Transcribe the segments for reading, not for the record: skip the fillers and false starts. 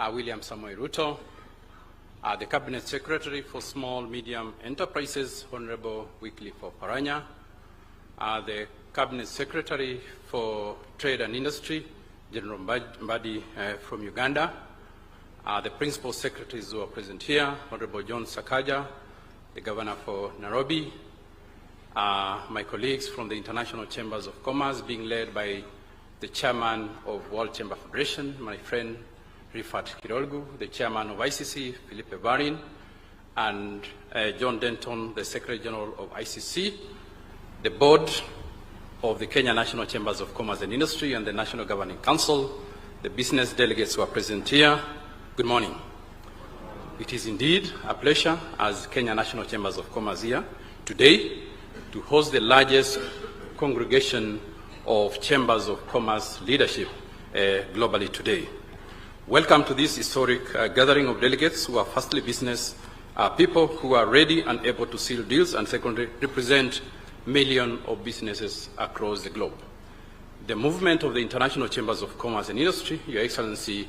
William Samoei Ruto, the Cabinet Secretary for Small Medium Enterprises, Honorable Wycliffe Oparanya, the Cabinet Secretary for Trade and Industry, General Mbadi from Uganda, the Principal Secretaries who are present here, Honorable John Sakaja, the Governor for Nairobi, my colleagues from the International Chambers of Commerce, being led by the Chairman of World Chamber Federation, my friend Rifat Kirolgu, the Chairman of ICC, Philippe Barin, and John Denton, the Secretary General of ICC, the Board of the Kenya National Chambers of Commerce and Industry, and the National Governing Council, the business delegates who are present here. Good morning. It is indeed a pleasure as Kenya National Chambers of Commerce here today to host the largest congregation of Chambers of Commerce leadership globally today. Welcome to this historic gathering of delegates who are firstly business people who are ready and able to seal deals, and secondly represent millions of businesses across the globe. The movement of the International Chambers of Commerce and Industry, Your Excellency,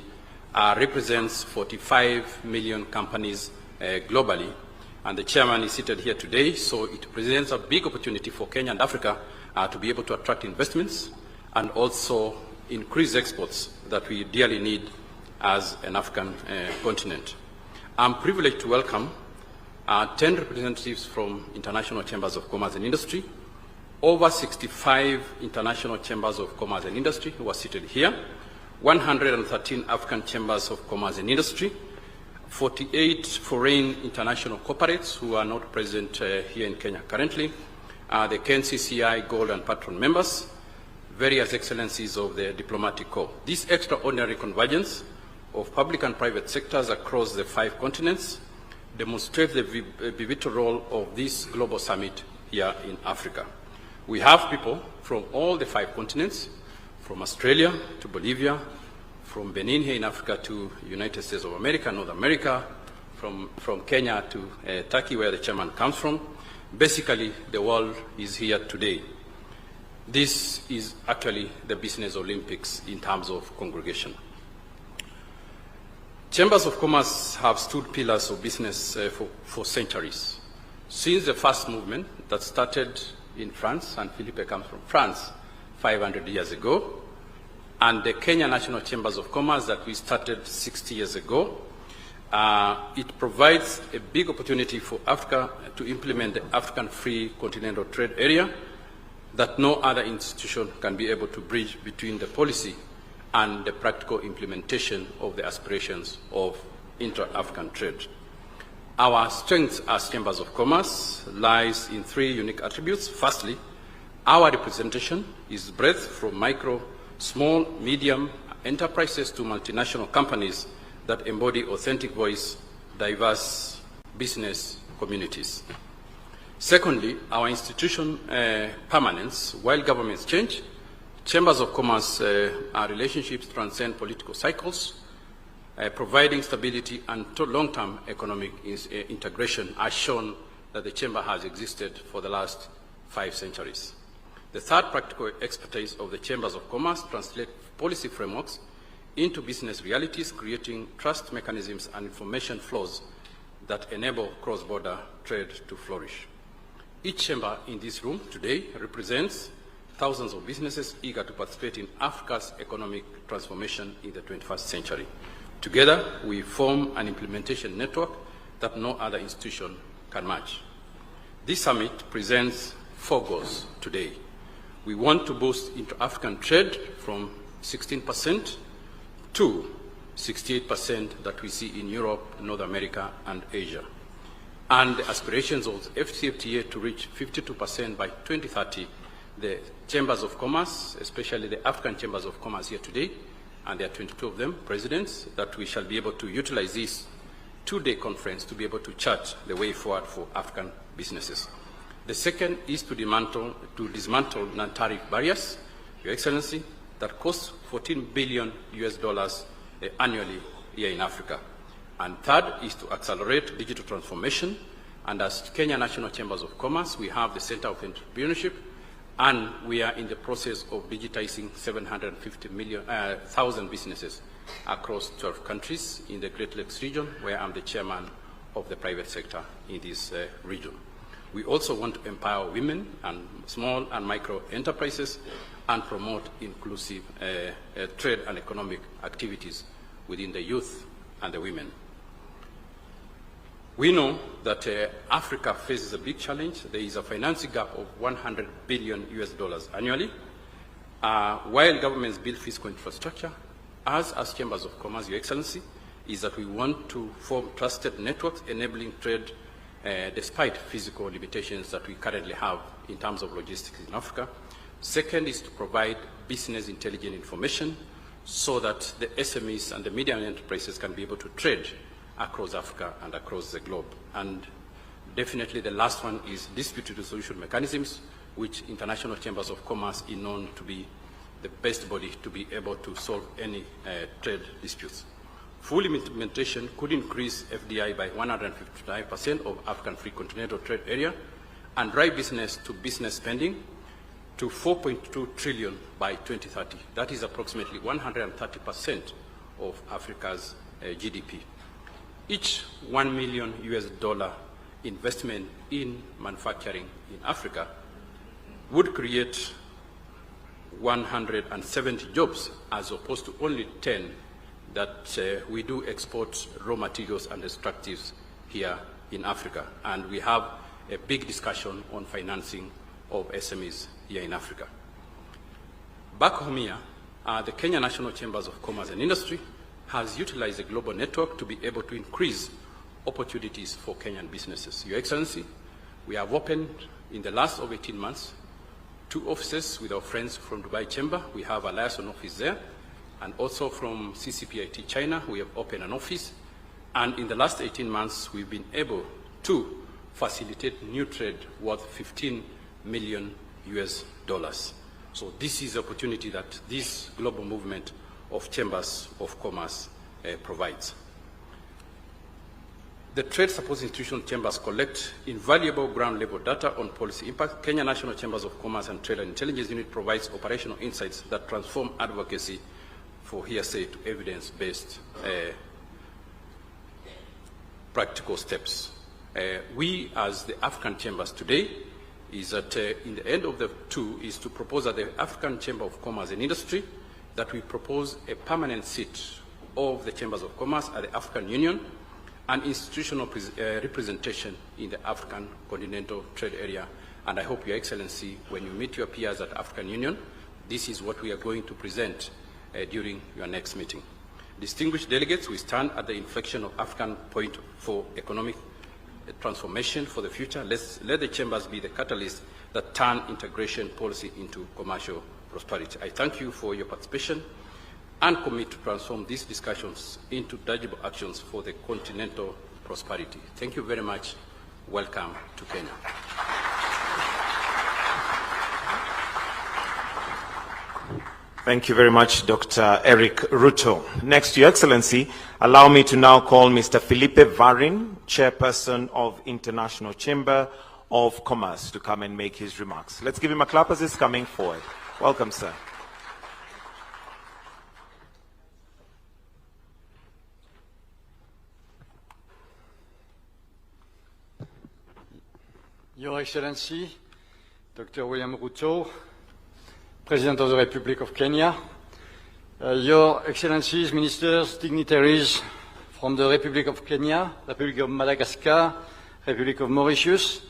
represents 45 million companies globally, and the chairman is seated here today, so it presents a big opportunity for Kenya and Africa to be able to attract investments and also increase exports that we dearly need as an African continent. I'm privileged to welcome 10 representatives from International Chambers of Commerce and Industry, over 65 International Chambers of Commerce and Industry who are seated here, 113 African Chambers of Commerce and Industry, 48 foreign international corporates who are not present here in Kenya currently, the KNCCI Gold and Patron members, various excellencies of the diplomatic corps. This extraordinary convergence of public and private sectors across the 5 continents demonstrates the pivotal role of this global summit here in Africa. We have people from all the 5 continents, from Australia to Bolivia, from Benin here in Africa to United States of America, North America, from Kenya to Turkey, where the chairman comes from. Basically, the world is here today. This is actually the Business Olympics in terms of congregation. Chambers of Commerce have stood pillars of business for centuries. Since the first movement that started in France, and Philippe comes from France, 500 years ago, and the Kenya National Chambers of Commerce that we started 60 years ago, it provides a big opportunity for Africa to implement the African Free Continental Trade Area that no other institution can be able to bridge between the policy and the practical implementation of the aspirations of intra-African trade. Our strength as Chambers of Commerce lies in 3 unique attributes. Firstly, our representation is breadth from micro, small, medium enterprises to multinational companies that embody authentic voice, diverse business communities. Secondly, our institution permanence. While governments change, Chambers of Commerce our relationships transcend political cycles, providing stability and long-term economic integration, as shown that the Chamber has existed for the last 5 centuries. The third practical expertise of the Chambers of Commerce translate policy frameworks into business realities, creating trust mechanisms and information flows that enable cross-border trade to flourish. Each chamber in this room today represents thousands of businesses eager to participate in Africa's economic transformation in the 21st century. Together, we form an implementation network that no other institution can match. This summit presents 4 goals today. We want to boost inter-African trade from 16% to 68% that we see in Europe, North America, and Asia. And the aspirations of FCFTA to reach 52% by 2030. The Chambers of Commerce, especially the African Chambers of Commerce here today, and there are 22 of them, presidents, that we shall be able to utilize this 2-day conference to be able to chart the way forward for African businesses. The second is to dismantle non-tariff barriers, Your Excellency, that cost $14 billion annually here in Africa. And third is to accelerate digital transformation. And as Kenya National Chambers of Commerce, we have the Center of Entrepreneurship, and we are in the process of digitizing 750,000 businesses across 12 countries in the Great Lakes region, where I'm the chairman of the private sector in this region. We also want to empower women and small and micro enterprises and promote inclusive trade and economic activities within the youth and the women. We know that Africa faces a big challenge. There is a financing gap of $100 billion annually. While governments build physical infrastructure, as Chambers of Commerce, Your Excellency, is that we want to form trusted networks enabling trade despite physical limitations that we currently have in terms of logistics in Africa. Second is to provide business intelligent information so that the SMEs and the medium enterprises can be able to trade across Africa and across the globe. And definitely the last one is dispute resolution mechanisms, which International Chambers of Commerce is known to be the best body to be able to solve any trade disputes. Full implementation could increase FDI by 155% of African Free Continental Trade Area and drive business to business spending to 4.2 trillion by 2030. That is approximately 130% of Africa's GDP. Each $1 million investment in manufacturing in Africa would create 170 jobs as opposed to only 10 that we do export raw materials and extractives here in Africa. And we have a big discussion on financing of SMEs here in Africa. Back home here, the Kenya National Chambers of Commerce and Industry has utilized a global network to be able to increase opportunities for Kenyan businesses. Your Excellency, we have opened in the last of 18 months 2 offices with our friends from Dubai Chamber. We have a liaison office there, and also from CCPIT China, we have opened an office. And in the last 18 months, we've been able to facilitate new trade worth $15 million. So this is the opportunity that this global movement of Chambers of Commerce provides. The Trade Support Institutional Chambers collect invaluable ground-level data on policy impact. Kenya National Chambers of Commerce and Trade and Intelligence Unit provides operational insights that transform advocacy for hearsay to evidence-based practical steps. We, as the African Chambers today, is that in the end of the 2 is to propose that the African Chamber of Commerce and Industry that we propose a permanent seat of the Chambers of Commerce at the African Union and institutional representation in the African Continental Trade Area. And I hope, Your Excellency, when you meet your peers at the African Union, this is what we are going to present during your next meeting. Distinguished delegates, we stand at the inflection of African point for economic transformation for the future. Let the chambers be the catalyst that turn integration policy into commercial prosperity. I thank you for your participation and commit to transform these discussions into tangible actions for the continental prosperity. Thank you very much. Welcome to Kenya. Thank you very much, Dr. Pres.Ruto. Next, Your Excellency, allow me to now call Mr. Felipe Varin, Chairperson of International Chamber of Commerce, to come and make his remarks. Let's give him a clap as he's coming forward. Welcome, sir. Your Excellency, Dr. William Ruto, President of the Republic of Kenya, Your Excellencies, Ministers, dignitaries from the Republic of Kenya, Republic of Madagascar, Republic of Mauritius,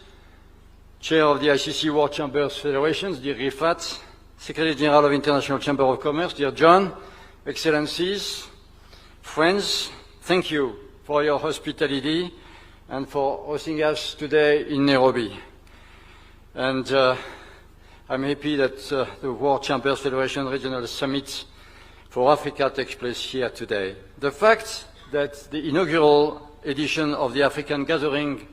Chair of the ICC World Chambers Federations, dear Rifat, Secretary General of International Chamber of Commerce, dear John, Excellencies, friends, thank you for your hospitality and for hosting us today in Nairobi. And I'm happy that the World Chambers Federation Regional Summit for Africa takes place here today. The fact that the inaugural edition of the African Gathering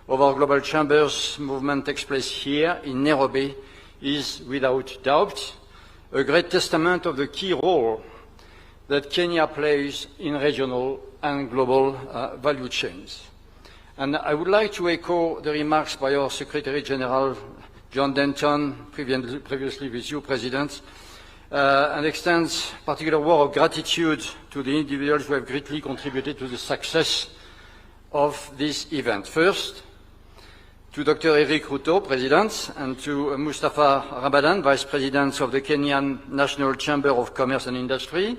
of our Global Chambers movement takes place here in Nairobi is without doubt a great testament of the key role that Kenya plays in regional and global value chains. And I would like to echo the remarks by our Secretary General, John Denton, previously with you, President, and extends particular word of gratitude to the individuals who have greatly contributed to the success of this event. First, to Dr. Eric Ruto, President, and to Mustafa Ramadan, Vice President of the Kenyan National Chamber of Commerce and Industry.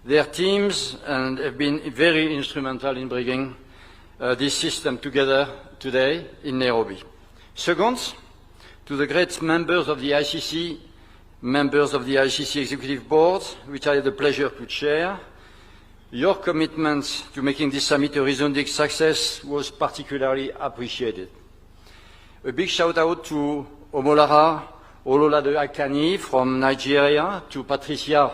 Their teams have been very instrumental in bringing this system together today in Nairobi. Second, to the great members of the ICC Executive Board, which I had the pleasure to chair, your commitment to making this summit a resounding success was particularly appreciated. A big shout out to Omolara Ololade Akani from Nigeria, to Patricia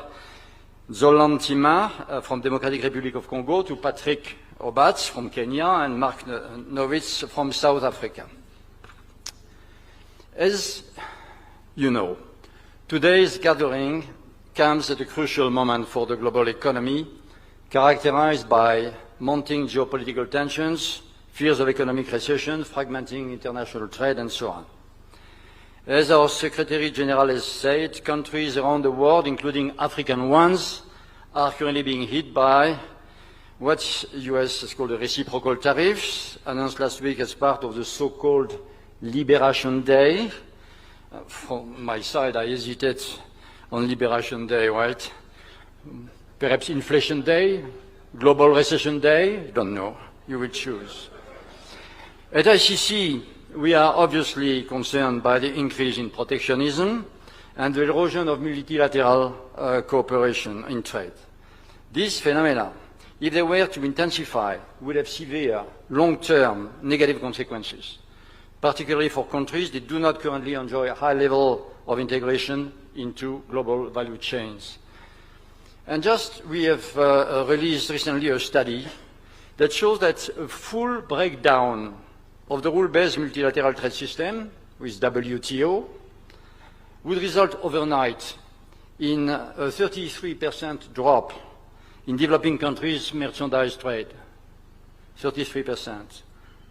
Zolantima from Democratic Republic of Congo, to Patrick Obatz from Kenya, and Mark Novitz from South Africa. As you know, today's gathering comes at a crucial moment for the global economy, characterized by mounting geopolitical tensions, fears of economic recession, fragmenting international trade, and so on. As our Secretary General has said, countries around the world, including African ones, are currently being hit by what the US has called the reciprocal tariffs, announced last week as part of the so-called Liberation Day. From my side, I hesitate on Liberation Day, right? Perhaps Inflation Day, Global Recession Day, don't know. You will choose. At ICC, we are obviously concerned by the increase in protectionism and the erosion of multilateral cooperation in trade. These phenomena, if they were to intensify, would have severe, long-term negative consequences, particularly for countries that do not currently enjoy a high level of integration into global value chains. And we have released recently a study that shows that a full breakdown of the rule-based multilateral trade system with WTO would result overnight in a 33% drop in developing countries' merchandise trade. 33%.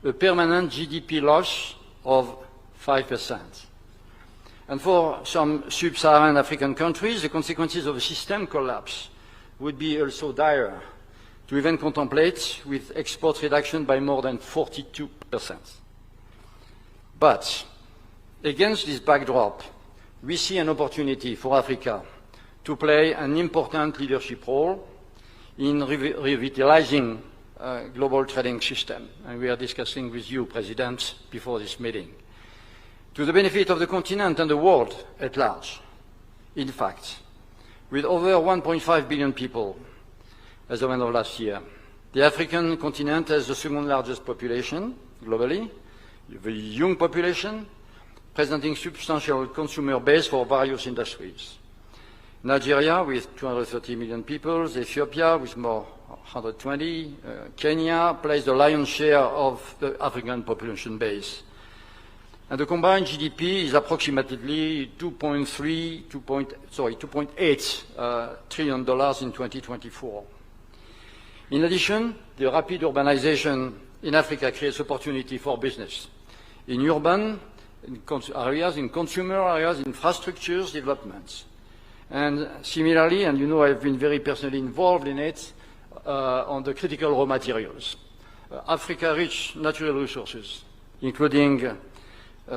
A permanent GDP loss of 5%. And for some sub-Saharan African countries, the consequences of a system collapse would be also dire, to even contemplate with export reduction by more than 42%. But against this backdrop, we see an opportunity for Africa to play an important leadership role in revitalizing global trading system. And we are discussing with you, President, before this meeting, to the benefit of the continent and the world at large. In fact, with over 1.5 billion people as of the end of last year, the African continent has the second largest population globally, a young population, presenting substantial consumer base for various industries. Nigeria with 230 million people, Ethiopia with more 120, Kenya plays the lion's share of the African population base. And the combined GDP is approximately $2.8 trillion in 2024. In addition, the rapid urbanization in Africa creates opportunity for business in urban areas, in consumer areas, infrastructures, developments. And similarly, and you know I've been very personally involved in it, on the critical raw materials. Africa-rich natural resources, including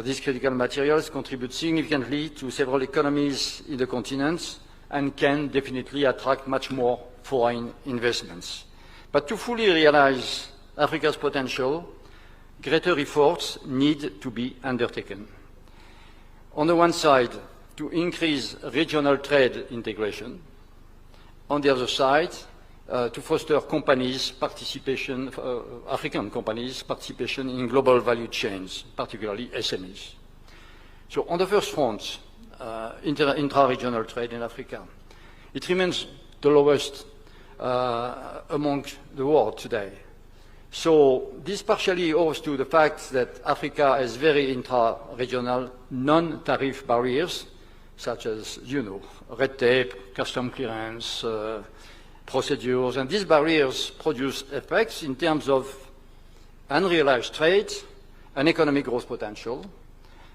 these critical materials, contribute significantly to several economies in the continent and can definitely attract much more foreign investments. But to fully realize Africa's potential, greater efforts need to be undertaken. On the one side, to increase regional trade integration. On the other side, to foster companies' participation, African companies' participation in global value chains, particularly SMEs. So on the first front, intra-regional trade in Africa, it remains the lowest among the world today. So this partially owes to the fact that Africa has very intra-regional non-tariff barriers, such as, you know, red tape, custom clearance, procedures, and these barriers produce effects in terms of unrealized trade and economic growth potential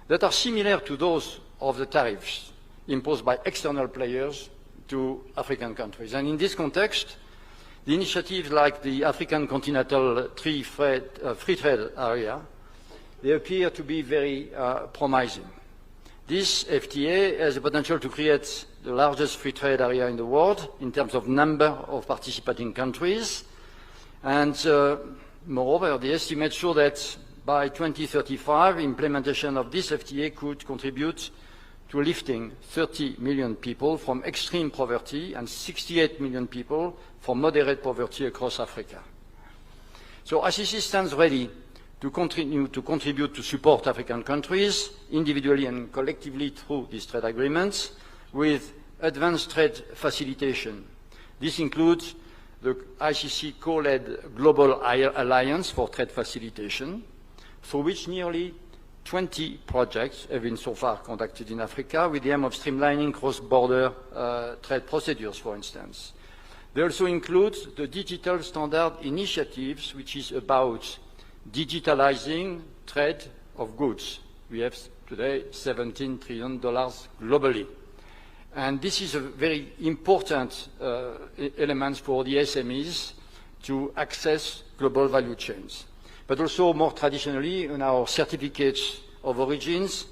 that are similar to those of the tariffs imposed by external players to African countries. And in this context, the initiatives like the African Continental Free Trade Area, they appear to be very promising. This FTA has the potential to create the largest free trade area in the world in terms of number of participating countries. And moreover, the estimates show that by 2035, implementation of this FTA could contribute to lifting 30 million people from extreme poverty and 68 million people from moderate poverty across Africa. So ICC stands ready to continue to contribute to support African countries, individually and collectively through these trade agreements, with advanced trade facilitation. This includes the ICC co-led Global Alliance for Trade Facilitation, through which nearly 20 projects have been so far conducted in Africa with the aim of streamlining cross-border trade procedures, for instance. They also include the Digital Standard Initiatives, which is about digitalizing trade of goods. We have today $17 trillion globally. And this is a very important element for the SMEs to access global value chains. But also more traditionally in our certificates of origins,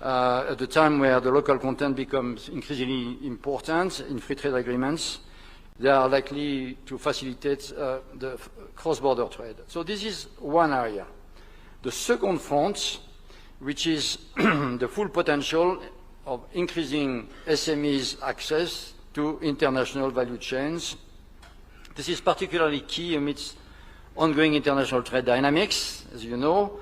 at the time where the local content becomes increasingly important in free trade agreements, they are likely to facilitate the cross-border trade. So this is one area. The second front, which is the full potential of increasing SMEs' access to international value chains. This is particularly key amidst ongoing international trade dynamics, as you know,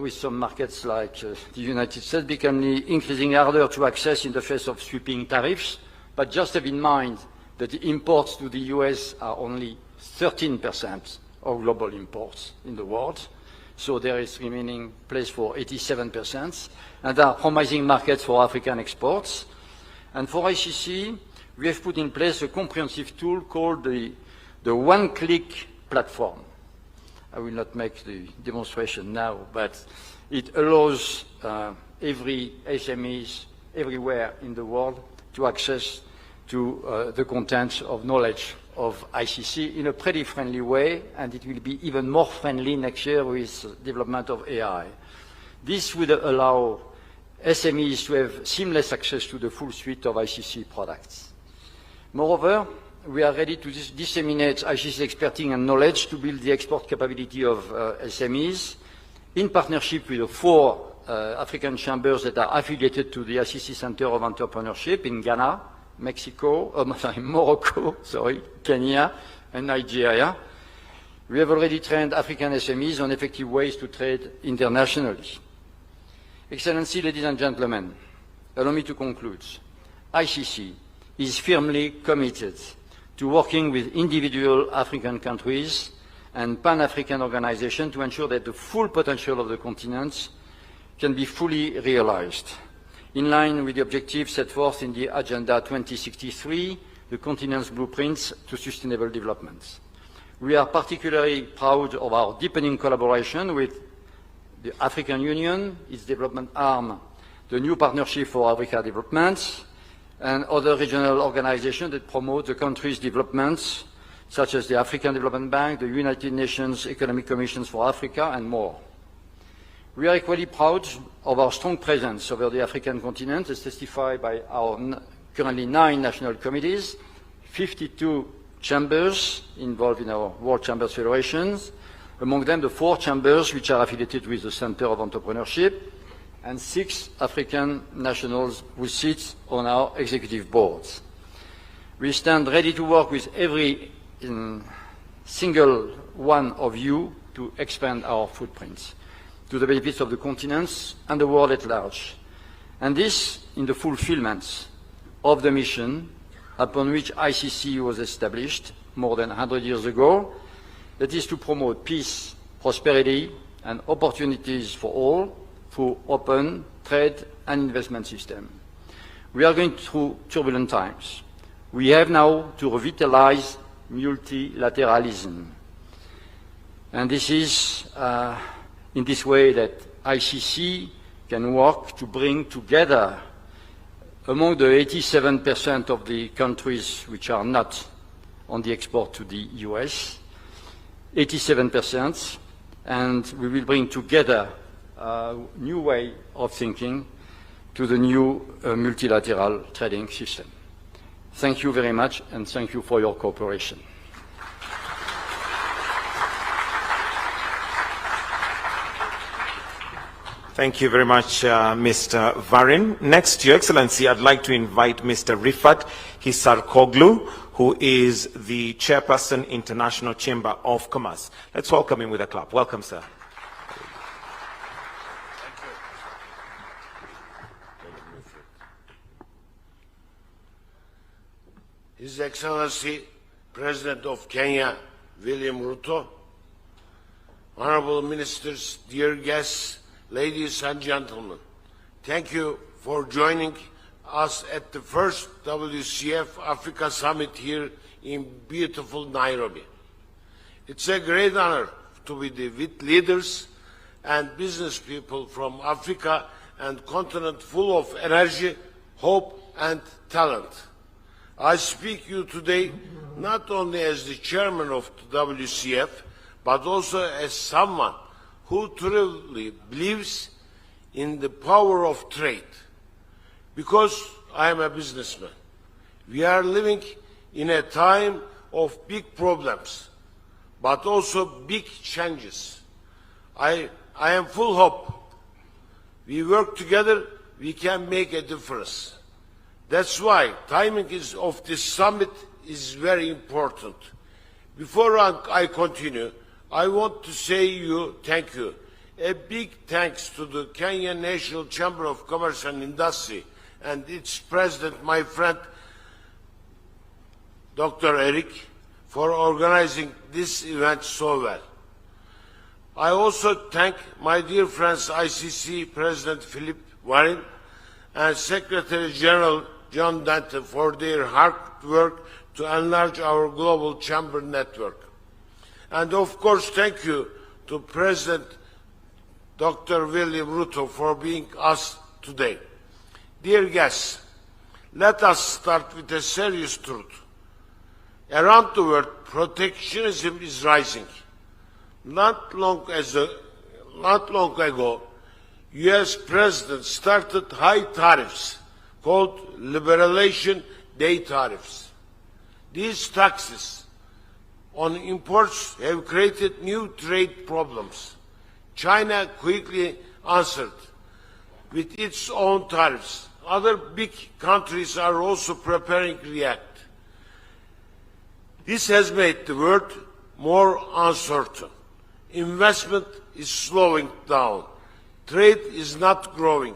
with some markets like the United States becoming increasingly harder to access in the face of sweeping tariffs. But just have in mind that the imports to the US are only 13% of global imports in the world. So there is remaining place for 87%. And there are promising markets for African exports. And for ICC, we have put in place a comprehensive tool called the one-click platform. I will not make the demonstration now, but it allows every SMEs everywhere in the world to access to the content of knowledge of ICC in a pretty friendly way, and it will be even more friendly next year with development of AI. This would allow SMEs to have seamless access to the full suite of ICC products. Moreover, we are ready to disseminate ICC expertise and knowledge to build the export capability of SMEs in partnership with the 4 African chambers that are affiliated to the ICC Center of Entrepreneurship in Ghana, Morocco, Kenya, and Nigeria. We have already trained African SMEs on effective ways to trade internationally. Excellency, ladies and gentlemen, allow me to conclude. ICC is firmly committed to working with individual African countries and Pan-African organizations to ensure that the full potential of the continent can be fully realized, in line with the objectives set forth in the Agenda 2063, the continent's blueprints to sustainable development. We are particularly proud of our deepening collaboration with the African Union, its development arm, the New Partnership for Africa Development, and other regional organizations that promote the country's development, such as the African Development Bank, the United Nations Economic Commission for Africa, and more. We are equally proud of our strong presence over the African continent, as testified by our currently 9 national committees, 52 chambers involved in our World Chambers Federations, among them the 4 chambers which are affiliated with the Center of Entrepreneurship, and 6 African nationals who sit on our executive boards. We stand ready to work with every single one of you to expand our footprints to the benefits of the continents and the world at large. And this in the fulfillment of the mission upon which ICC was established more than 100 years ago, that is to promote peace, prosperity, and opportunities for all through open trade and investment system. We are going through turbulent times. We have now to revitalize multilateralism. And this is in this way that ICC can work to bring together among the 87% of the countries which are not on the export to the US, 87%, and we will bring together a new way of thinking to the new multilateral trading system. Thank you very much, and thank you for your cooperation. Thank you very much, Mr. Varin. Next, Your Excellency, I'd like to invite Mr. Rifat Hisarkoglu, who is the Chairperson, International Chamber of Commerce. Let's welcome him with a clap. Welcome, sir. His Excellency, President of Kenya, William.Ruto, Honorable Ministers, dear guests, ladies and gentlemen, thank you for joining us at the first WCF Africa Summit here in beautiful Nairobi. It's a great honor to be with leaders and business people from Africa and continent full of energy, hope and talent. I speak to you today not only as the chairman of the WCF, but also as someone who truly believes in the power of trade. Because I am a businessman. We are living in a time of big problems, but also big changes. I am full hope. We work together, we can make a difference. That's why timing of this summit is very important. Before I continue, I want to say thank you. A big thanks to the Kenya National Chamber of Commerce and Industry and its president, my friend, Dr. Eric, for organizing this event so well. I also thank my dear friends ICC President Philippe Varin and Secretary General John Dante for their hard work to enlarge our global chamber network. And of course, thank you to President Dr. William.Ruto for being us today. Dear guests, let us start with a serious truth. Around the world, protectionism is rising. Not long ago, US President started high tariffs called Liberalization Day tariffs. These taxes on imports have created new trade problems. China quickly answered with its own tariffs. Other big countries are also preparing to react. This has made the world more uncertain. Investment is slowing down. Trade is not growing.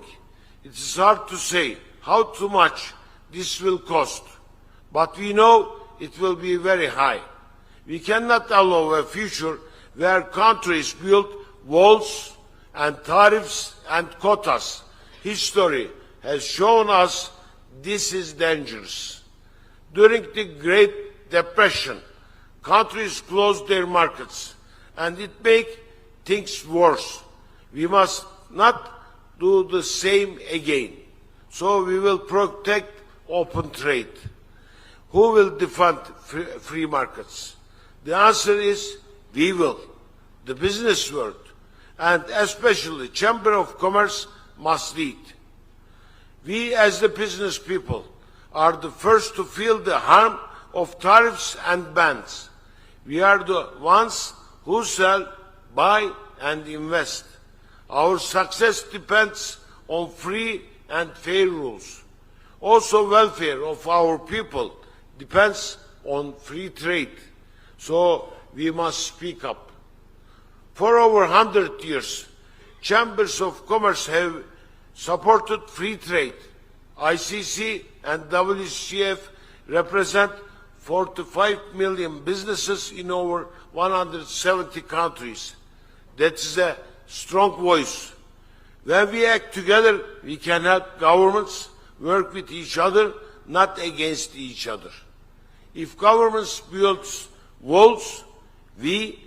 It is hard to say how much this will cost, but we know it will be very high. We cannot allow a future where countries build walls and tariffs and quotas. History has shown us this is dangerous. During the Great Depression, countries closed their markets, and it made things worse. We must not do the same again. So we will protect open trade. Who will defend free markets? The answer is we will. The business world, and especially Chamber of Commerce, must lead. We as the business people are the first to feel the harm of tariffs and bans. We are the ones who sell, buy and invest. Our success depends on free and fair rules. Also, welfare of our people depends on free trade. So we must speak up. For over 100 years, chambers of commerce have supported free trade. ICC and WCF represent 45 million businesses in over 170 countries. That is a strong voice. When we act together, we can help governments work with each other, not against each other. If governments build walls, we,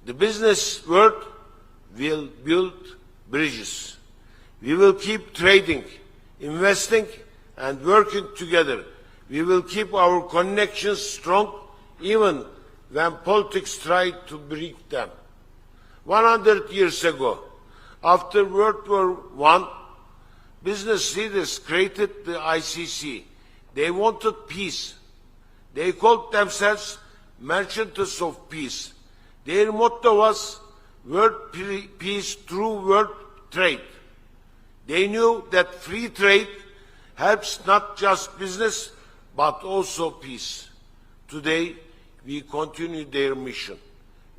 the business world, will build bridges. We will keep trading, investing, and working together, we will keep our connections strong even when politics try to break them. 100 years ago, after World War I, business leaders created the ICC. They wanted peace. They called themselves merchants of peace. Their motto was world peace through world trade. They knew that free trade helps not just business, but also peace. Today, we continue their mission.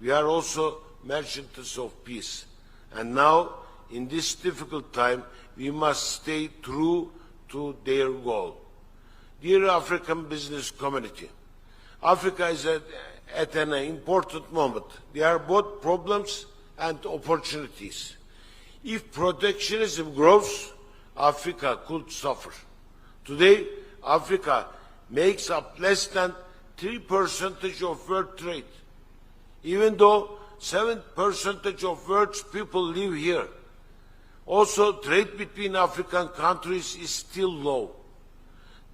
We are also merchants of peace. And now, in this difficult time, we must stay true to their goal. Dear African business community, Africa is at an important moment. There are both problems and opportunities. If protectionism grows, Africa could suffer. Today, Africa makes up less than 3% of world trade, even though 7% of world's people live here. Also, trade between African countries is still low.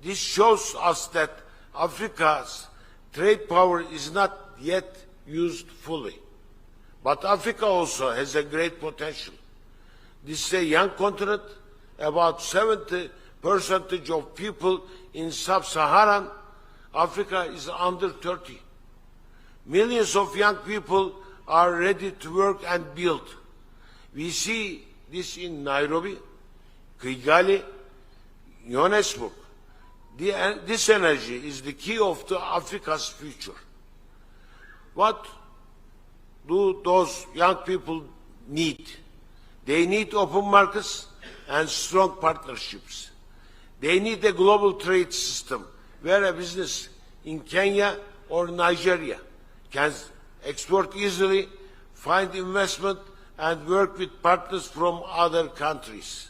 This shows us that Africa's trade power is not yet used fully. But Africa also has a great potential. This is a young continent. About 70% of people in sub-Saharan Africa is under 30. Millions of young people are ready to work and build. We see this in Nairobi, Kigali, Johannesburg. This energy is the key of Africa's future. What do those young people need? They need open markets and strong partnerships. They need a global trade system where a business in Kenya or Nigeria can export easily, find investment, and work with partners from other countries.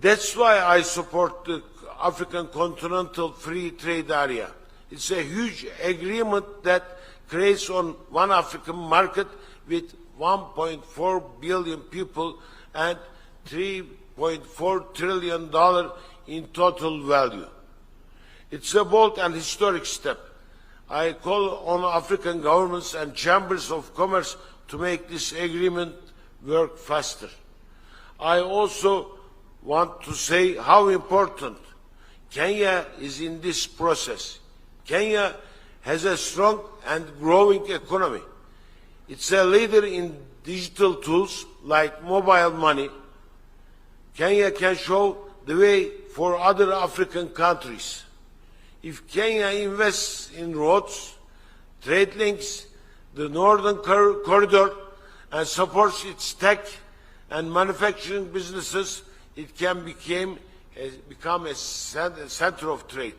That's why I support the African Continental Free Trade Area. It's a huge agreement that creates on one African market with 1.4 billion people and $3.4 trillion in total value. It's a bold and historic step. I call on African governments and chambers of commerce to make this agreement work faster. I also want to say how important Kenya is in this process. Kenya has a strong and growing economy. It's a leader in digital tools like mobile money. Kenya can show the way for other African countries. If Kenya invests in roads, trade links, the Northern Corridor, and supports its tech and manufacturing businesses, it can become a center of trade.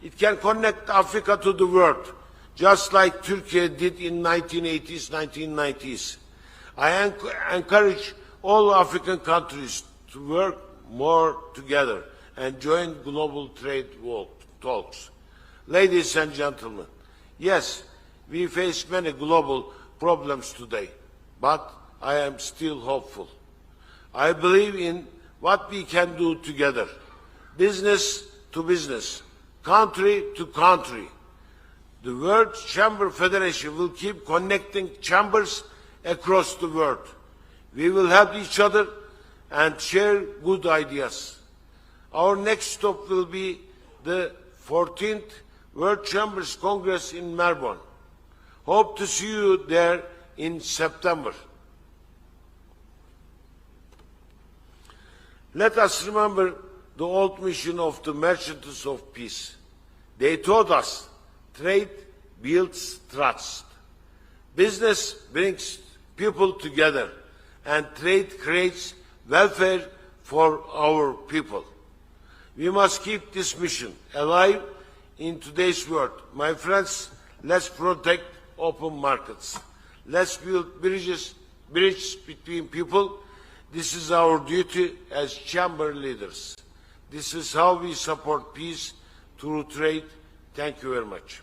It can connect Africa to the world, just like Turkey did in 1980s, 1990s. I encourage all African countries to work more together and join global trade talks. Ladies and gentlemen, yes, we face many global problems today, but I am still hopeful. I believe in what we can do together, business to business, country to country. The World Chamber Federation will keep connecting chambers across the world. We will help each other and share good ideas. Our next stop will be the 14th World Chambers Congress in Melbourne. Hope to see you there in September. Let us remember the old mission of the Merchants of Peace. They taught us trade builds trust. Business brings people together, and trade creates welfare for our people. We must keep this mission alive in today's world. My friends, let's protect open markets. Let's build bridges between people. This is our duty as chamber leaders. This is how we support peace through trade. Thank you very much.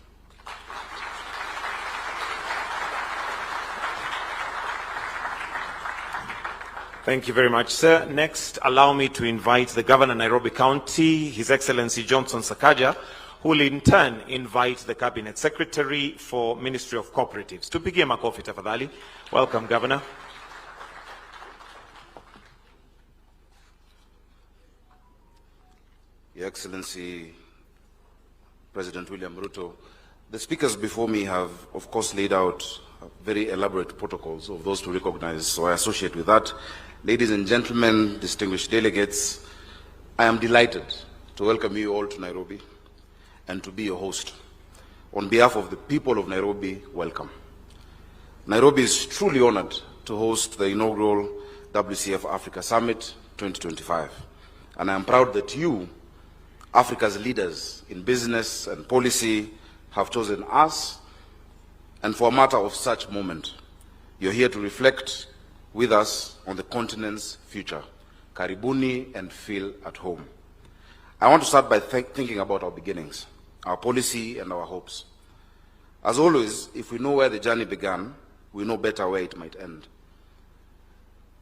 Thank you very much, sir. Next, allow me to invite the Governor of Nairobi County, His Excellency Johnson Sakaja, who will in turn invite the Cabinet Secretary for Ministry of Cooperatives. Tupigie makofi tafadhali. Welcome, Governor. Your Excellency, President William Ruto, the speakers before me have, of course, laid out very elaborate protocols of those to recognize, so I associate with that. Ladies and gentlemen, distinguished delegates, I am delighted to welcome you all to Nairobi and to be your host. On behalf of the people of Nairobi, welcome. Nairobi is truly honored to host the inaugural WCF Africa Summit 2025, and I am proud that you, Africa's leaders in business and policy, have chosen us, and for a matter of such moment, you're here to reflect with us on the continent's future. Karibuni and feel at home. I want to start by thinking about our beginnings, our policy and our hopes. As always, if we know where the journey began, we know better where it might end.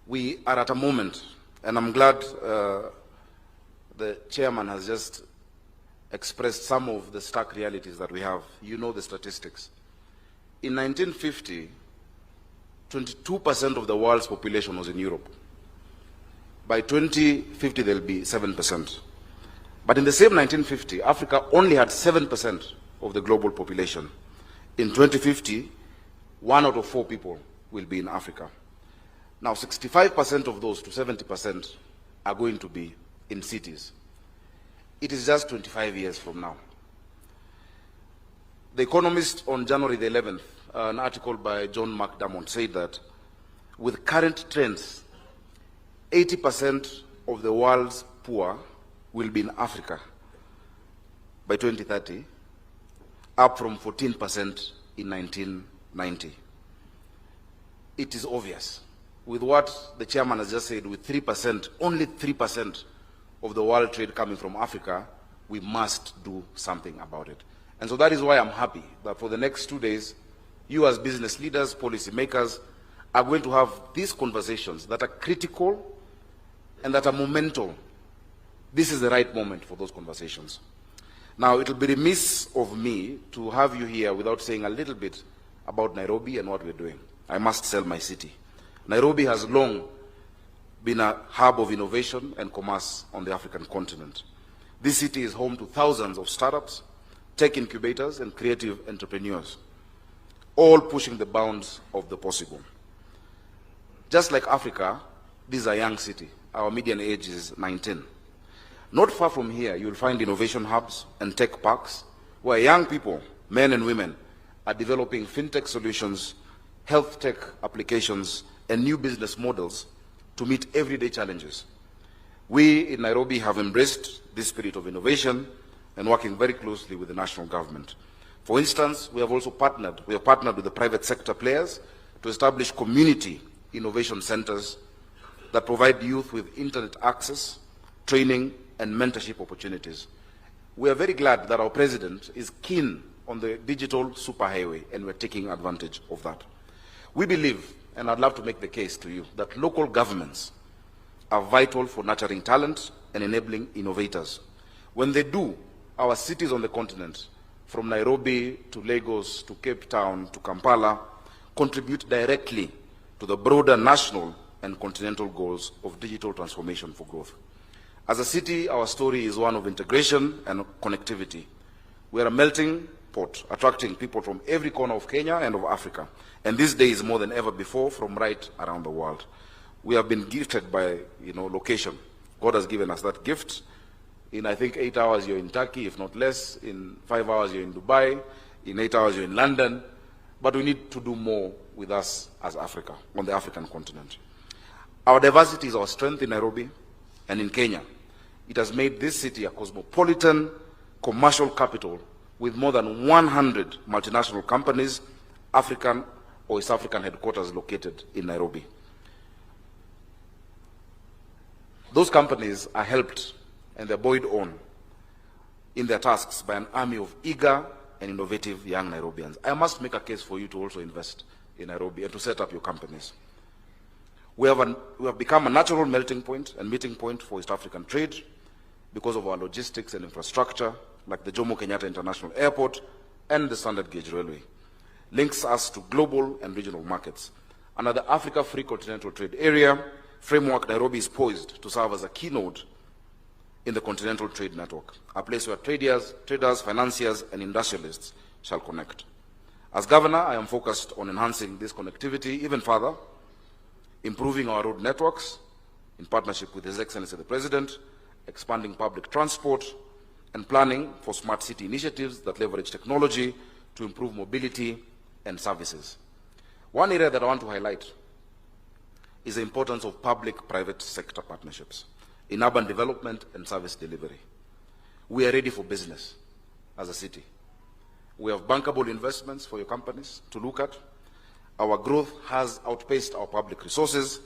We are at a moment, and I'm glad the chairman has just expressed some of the stark realities that we have. You know the statistics. In 1950, 22% of the world's population was in Europe. By 2050, there'll be 7%. But in the same 1950, Africa only had 7% of the global population. In 2050, 1 out of 4 people will be in Africa. Now, 65% of those to 70% are going to be in cities. It is just 25 years from now. The Economist on January the 11th, an article by John McDermott said that with current trends, 80% of the world's poor will be in Africa by 2030, up from 14% in 1990. It is obvious. With what the chairman has just said, with 3%, only 3% of the world trade coming from Africa, we must do something about it. And so that is why I'm happy that for the next 2 days, you as business leaders, policy makers, are going to have these conversations that are critical and that are monumental. This is the right moment for those conversations. Now, it will be remiss of me to have you here without saying a little bit about Nairobi and what we're doing. I must sell my city. Nairobi has long been a hub of innovation and commerce on the African continent. This city is home to thousands of startups, tech incubators, and creative entrepreneurs, all pushing the bounds of the possible. Just like Africa, this is a young city. Our median age is 19. Not far from here, you'll find innovation hubs and tech parks where young people, men and women, are developing fintech solutions, health tech applications, and new business models to meet everyday challenges. We in Nairobi have embraced this spirit of innovation and working very closely with the national government. For instance, we have partnered with the private sector players to establish community innovation centers that provide youth with internet access, training, and mentorship opportunities. We are very glad that our president is keen on the digital superhighway, and we're taking advantage of that. We believe, and I'd love to make the case to you, that local governments are vital for nurturing talent and enabling innovators. When they do, our cities on the continent, from Nairobi to Lagos to Cape Town to Kampala, contribute directly to the broader national and continental goals of digital transformation for growth. As a city, our story is one of integration and connectivity. We are a melting pot, attracting people from every corner of Kenya and of Africa, and these days more than ever before from right around the world. We have been gifted by location. God has given us that gift. In, I think, 8 hours you're in Turkey, if not less. In 5 hours you're in Dubai. In 8 hours you're in London. But we need to do more with us as Africa, on the African continent. Our diversity is our strength in Nairobi and in Kenya. It has made this city a cosmopolitan commercial capital with more than 100 multinational companies, African or East African headquarters located in Nairobi. Those companies are helped and they're buoyed on in their tasks by an army of eager and innovative young Nairobians. I must make a case for you to also invest in Nairobi and to set up your companies. We have become a natural melting point and meeting point for East African trade because of our logistics and infrastructure, like the Jomo Kenyatta International Airport and the Standard Gauge Railway, links us to global and regional markets. Under the Africa Free Continental Trade Area framework, Nairobi is poised to serve as a keynote in the Continental Trade Network, a place where traders, financiers, and industrialists shall connect. As governor, I am focused on enhancing this connectivity even further, improving our road networks in partnership with His Excellency the President, expanding public transport, and planning for smart city initiatives that leverage technology to improve mobility and services. One area that I want to highlight is the importance of public-private sector partnerships in urban development and service delivery. We are ready for business as a city. We have bankable investments for your companies to look at. Our growth has outpaced our public resources,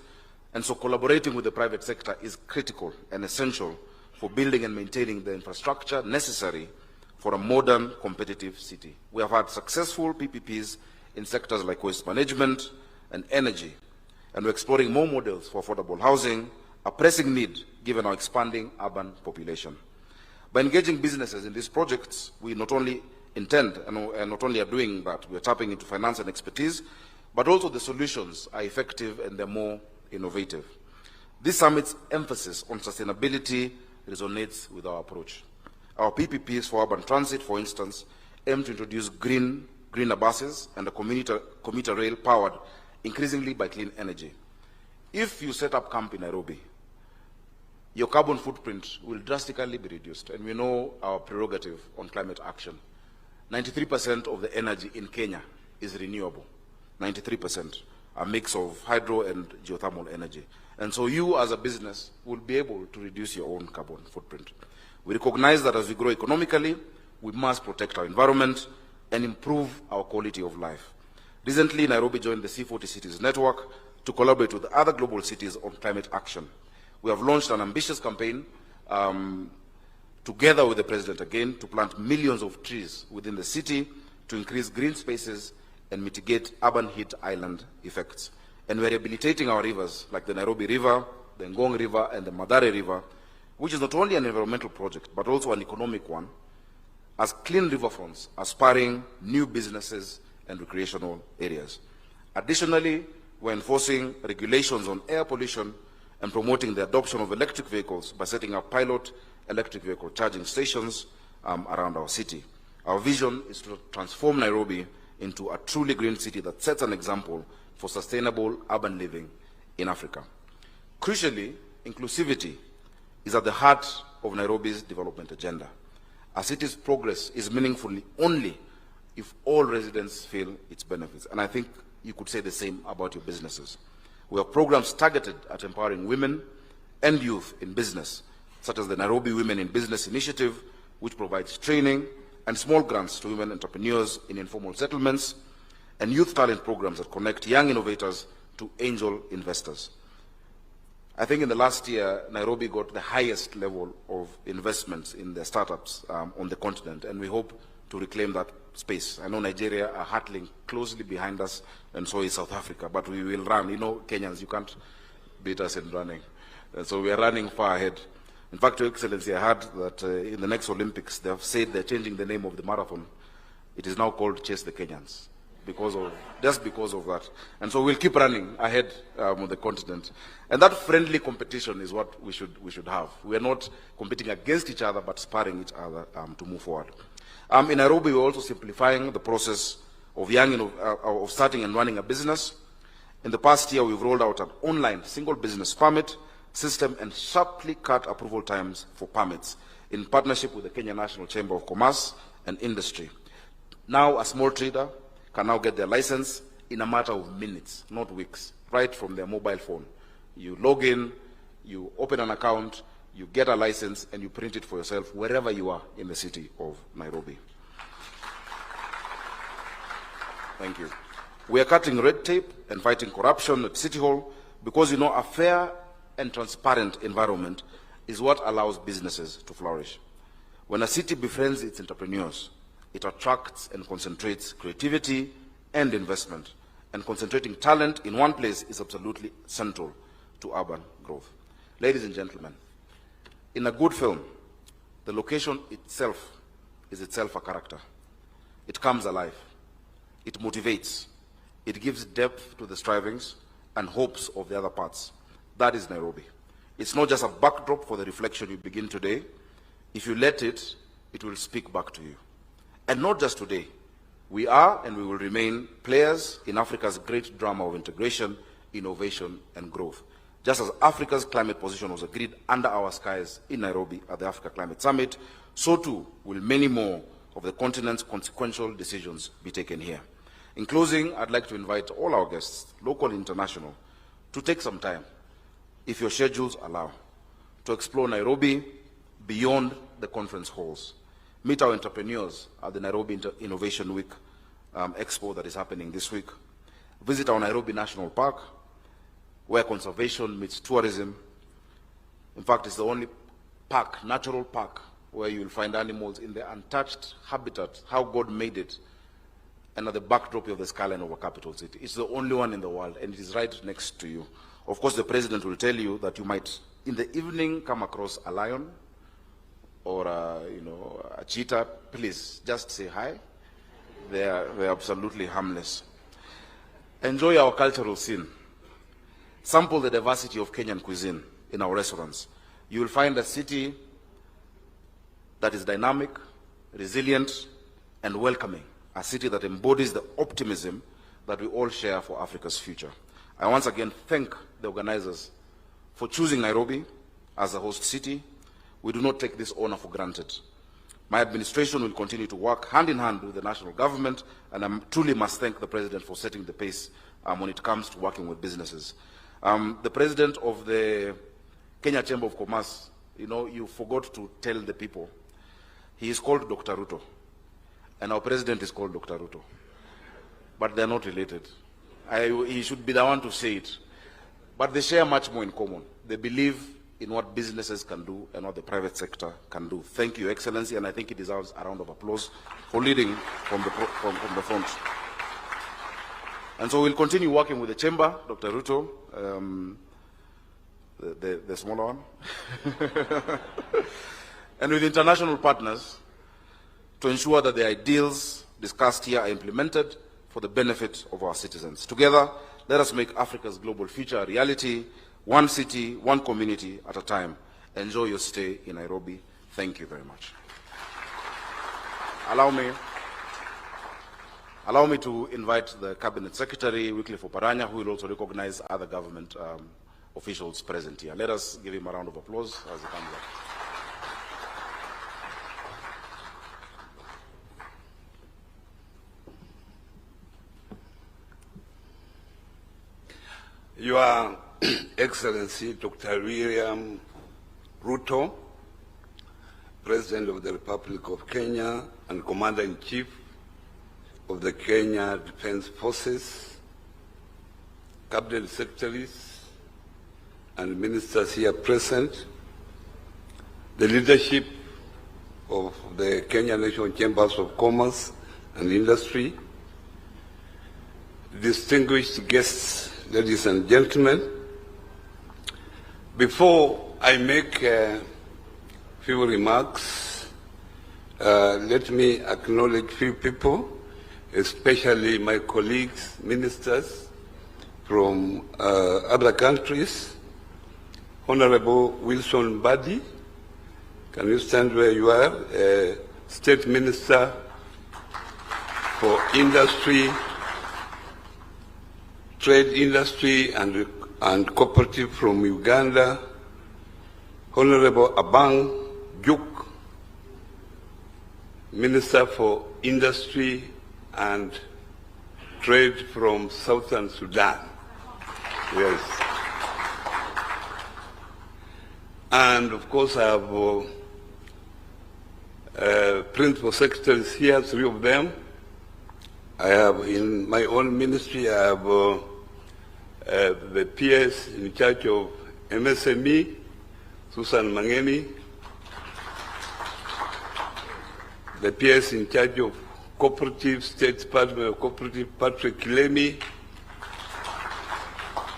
and so collaborating with the private sector is critical and essential for building and maintaining the infrastructure necessary for a modern, competitive city. We have had successful PPPs in sectors like waste management and energy, and we're exploring more models for affordable housing, a pressing need given our expanding urban population. By engaging businesses in these projects, we not only intend and not only are doing that, we are tapping into finance and expertise, but also the solutions are effective and they're more innovative. This summit's emphasis on sustainability resonates with our approach. Our PPPs for urban transit, for instance, aim to introduce greener buses and a commuter rail powered increasingly by clean energy. If you set up camp in Nairobi, your carbon footprint will drastically be reduced, and we know our prerogative on climate action. 93% of the energy in Kenya is renewable, 93%, a mix of hydro and geothermal energy. And so you as a business will be able to reduce your own carbon footprint. We recognize that as we grow economically, we must protect our environment and improve our quality of life. Recently, Nairobi joined the C40 Cities Network to collaborate with other global cities on climate action. We have launched an ambitious campaign together with the President again to plant millions of trees within the city to increase green spaces and mitigate urban heat island effects. And we're rehabilitating our rivers like the Nairobi River, the Ngong River, and the Madare River, which is not only an environmental project, but also an economic one, as clean riverfronts are spurring new businesses and recreational areas. Additionally, we're enforcing regulations on air pollution and promoting the adoption of electric vehicles by setting up pilot electric vehicle charging stations around our city. Our vision is to transform Nairobi into a truly green city that sets an example for sustainable urban living in Africa. Crucially, inclusivity is at the heart of Nairobi's development agenda. A city's progress is meaningful only if all residents feel its benefits. And I think you could say the same about your businesses. We have programs targeted at empowering women and youth in business, such as the Nairobi Women in Business Initiative, which provides training and small grants to women entrepreneurs in informal settlements, and youth talent programs that connect young innovators to angel investors. I think in the last year, Nairobi got the highest level of investments in the startups on the continent, and we hope to reclaim that space. I know Nigeria are hurtling closely behind us, and so is South Africa, but we will run. You know, Kenyans, you can't beat us in running. And so we are running far ahead. In fact, Your Excellency, I heard that in the next Olympics, they have said they're changing the name of the marathon. It is now called Chase the Kenyans, just because of that. And so we'll keep running ahead on the continent. And that friendly competition is what we should have. We are not competing against each other, but spurring each other to move forward. In Nairobi, we're also simplifying the process of of starting and running a business. In the past year, we've rolled out an online single business permit system and sharply cut approval times for permits in partnership with the Kenya National Chamber of Commerce and Industry. Now, a small trader can now get their license in a matter of minutes, not weeks, right from their mobile phone. You log in, you open an account, you get a license, and you print it for yourself wherever you are in the city of Nairobi. Thank you. We are cutting red tape and fighting corruption at City Hall because, you know, a fair and transparent environment is what allows businesses to flourish. When a city befriends its entrepreneurs, it attracts and concentrates creativity and investment. and concentrating talent in one place is absolutely central to urban growth. Ladies and gentlemen, in a good film, the location itself is itself a character. It comes alive. It motivates. It gives depth to the strivings and hopes of the other parts. That is Nairobi. It's not just a backdrop for the reflection you begin today. If you let it, it will speak back to you. And not just today. We are and we will remain players in Africa's great drama of integration, innovation, and growth. Just as Africa's climate position was agreed under our skies in Nairobi at the Africa Climate Summit, so too will many more of the continent's consequential decisions be taken here. In closing, I'd like to invite all our guests, local and international, to take some time, if your schedules allow, to explore Nairobi beyond the conference halls. Meet our entrepreneurs at the Nairobi Innovation Week Expo that is happening this week. Visit our Nairobi National Park, where conservation meets tourism. In fact, it's the only park, natural park, where you will find animals in their untouched habitat, how God made it, and at the backdrop of the skyline of a capital city. It's the only one in the world, and it is right next to you. Of course, the president will tell you that you might, in the evening, come across a lion or a cheetah. Please, just say hi. They're absolutely harmless. Enjoy our cultural scene. Sample the diversity of Kenyan cuisine in our restaurants. You will find a city that is dynamic, resilient, and welcoming. A city that embodies the optimism that we all share for Africa's future. I once again thank the organizers for choosing Nairobi as a host city. We do not take this honor for granted. My administration will continue to work hand in hand with the national government, and I truly must thank the President for setting the pace when it comes to working with businesses. The President of the Kenya Chamber of Commerce, you forgot to tell the people, he is called Dr. Ruto, and our President is called Dr. Ruto, but they're not related. He should be the one to say it. But they share much more in common. They believe in what businesses can do and what the private sector can do. Thank you, Excellency, and I think he deserves a round of applause for leading from the front. And so we'll continue working with the Chamber, Dr. Ruto, the smaller one, and with international partners to ensure that the ideals discussed here are implemented for the benefit of our citizens. Together, let us make Africa's global future a reality, one city, one community at a time. Enjoy your stay in Nairobi. Thank you very much. Allow me to invite the Cabinet Secretary, Wycliffe Oparanya, who will also recognize other government officials present here. Let us give him a round of applause as he comes up. Your Excellency, Dr. William Ruto, President of the Republic of Kenya and Commander-in-Chief of the Kenya Defense Forces, Cabinet Secretaries and Ministers here present, the leadership of the Kenya National Chambers of Commerce and Industry, distinguished guests, ladies and gentlemen, before I make a few remarks, let me acknowledge few people, especially my colleagues, ministers from other countries. Honorable Wilson Mbadi, can you stand where you are? State Minister for Industry, Trade, Industry and Cooperative from Uganda, Honorable Abang Juk, Minister for Industry and Trade from Southern Sudan. Yes. And of course I have principal secretaries here, 3 of them. I have in my own ministry, I have the PS in charge of MSME, Susan Mangeni, the PS in charge of Cooperative, State Department of Cooperative, Patrick Kilemi,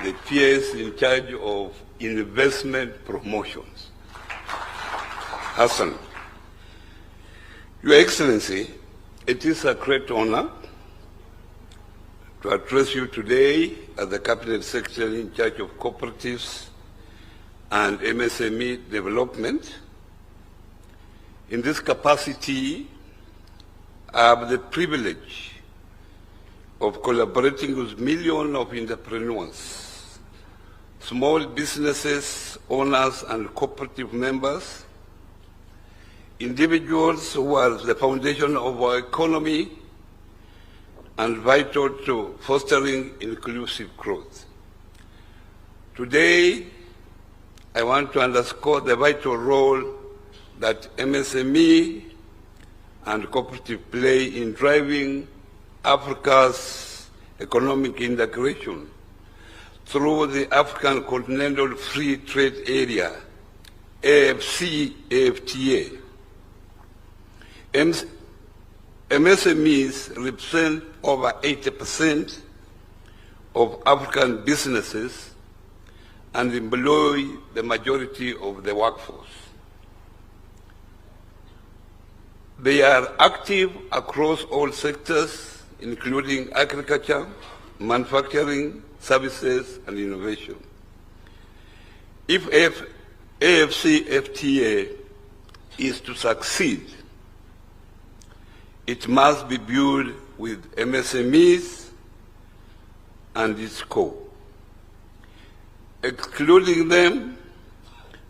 the PS in charge of investment promotions. Hassan. Your Excellency, it is a great honor to address you today as the Cabinet Secretary in charge of cooperatives and MSME development. In this capacity, I have the privilege of collaborating with millions of entrepreneurs, small businesses, owners, and cooperative members, individuals who are the foundation of our economy and vital to fostering inclusive growth. Today, I want to underscore the vital role that MSME and cooperative play in driving Africa's economic integration through the African Continental Free Trade Area, AFC-AFTA. MSMEs represent over 80% of African businesses and employ the majority of the workforce. They are active across all sectors, including agriculture, manufacturing, services, and innovation. If AFC-FTA is to succeed, it must be built with MSMEs and its core. Excluding them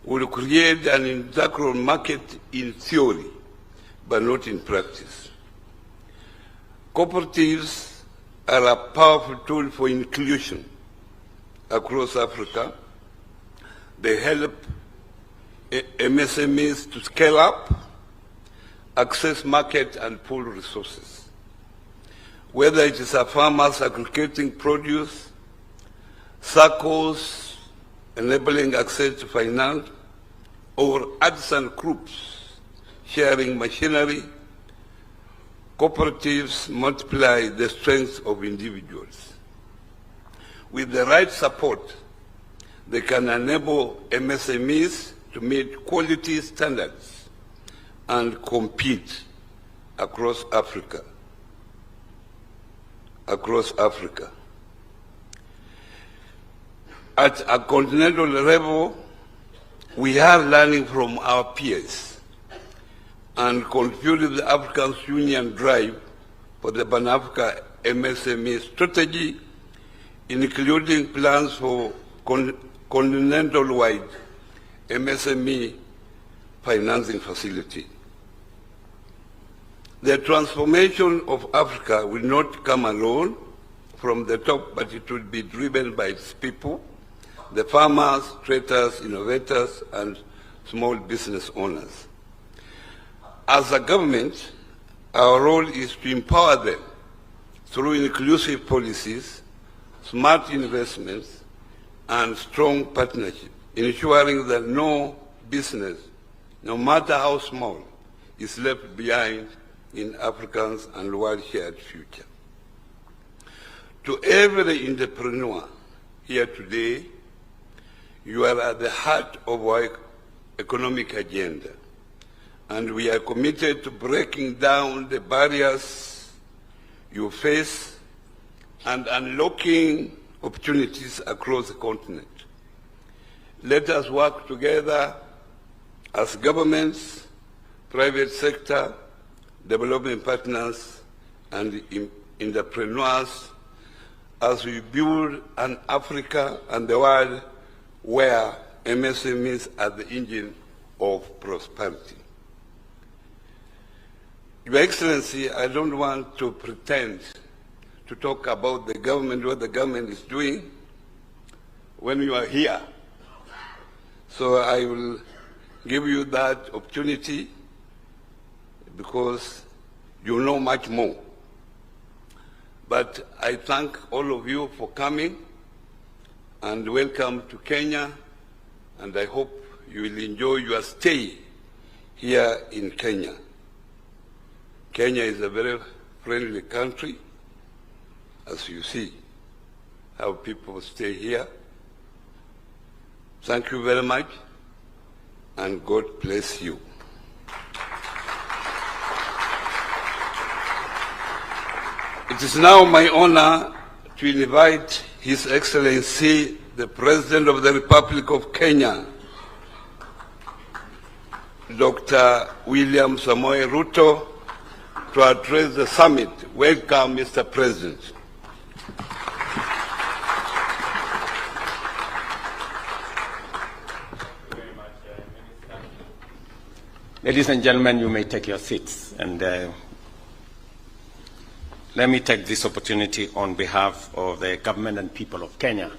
will create an integral market in theory, but not in practice. Cooperatives are a powerful tool for inclusion across Africa. They help MSMEs to scale up, access market, and pool resources. Whether it is a farmers aggregating produce, circles enabling access to finance, or artisan groups sharing machinery, cooperatives multiply the strength of individuals. With the right support, they can enable MSMEs to meet quality standards and compete across Africa. At a continental level, we are learning from our peers and contributing the African Union drive for the Pan-Africa MSME strategy, including plans for continental-wide MSME financing facility. The transformation of Africa will not come alone from the top, but it will be driven by its people, the farmers, traders, innovators, and small business owners. As a government, our role is to empower them through inclusive policies, smart investments, and strong partnership, ensuring that no business, no matter how small, is left behind in Africa's and world-shared future. To every entrepreneur here today, you are at the heart of our economic agenda, and we are committed to breaking down the barriers you face and unlocking opportunities across the continent. Let us work together as governments, private sector, development partners, and entrepreneurs as we build an Africa and the world where MSMEs are the engine of prosperity. Your Excellency, I don't want to pretend to talk about the government, what the government is doing when you are here. So I will give you that opportunity because you know much more. But I thank all of you for coming and welcome to Kenya, and I hope you will enjoy your stay here in Kenya. Kenya is a very friendly country, as you see, have people stay here. Thank you very much, and God bless you. It is now my honor to invite His Excellency, the President of the Republic of Kenya, Dr. William Samoei Ruto, to address the summit. Welcome, Mr. President. Ladies and gentlemen, you may take your seats. And let me take this opportunity on behalf of the government and people of Kenya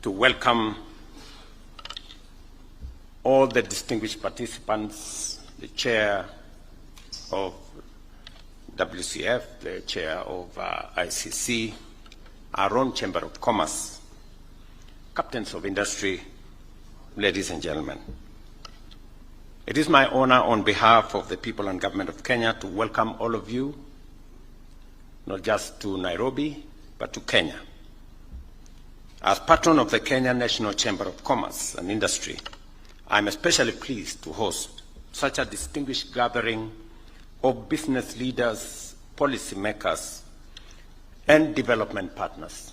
to welcome all the distinguished participants, the chair of WCF, the chair of ICC, our own Chamber of Commerce, captains of industry, ladies and gentlemen. It is my honor on behalf of the people and government of Kenya to welcome all of you, not just to Nairobi, but to Kenya. As patron of the Kenya National Chamber of Commerce and Industry, I'm especially pleased to host such a distinguished gathering of business leaders, policymakers, and development partners.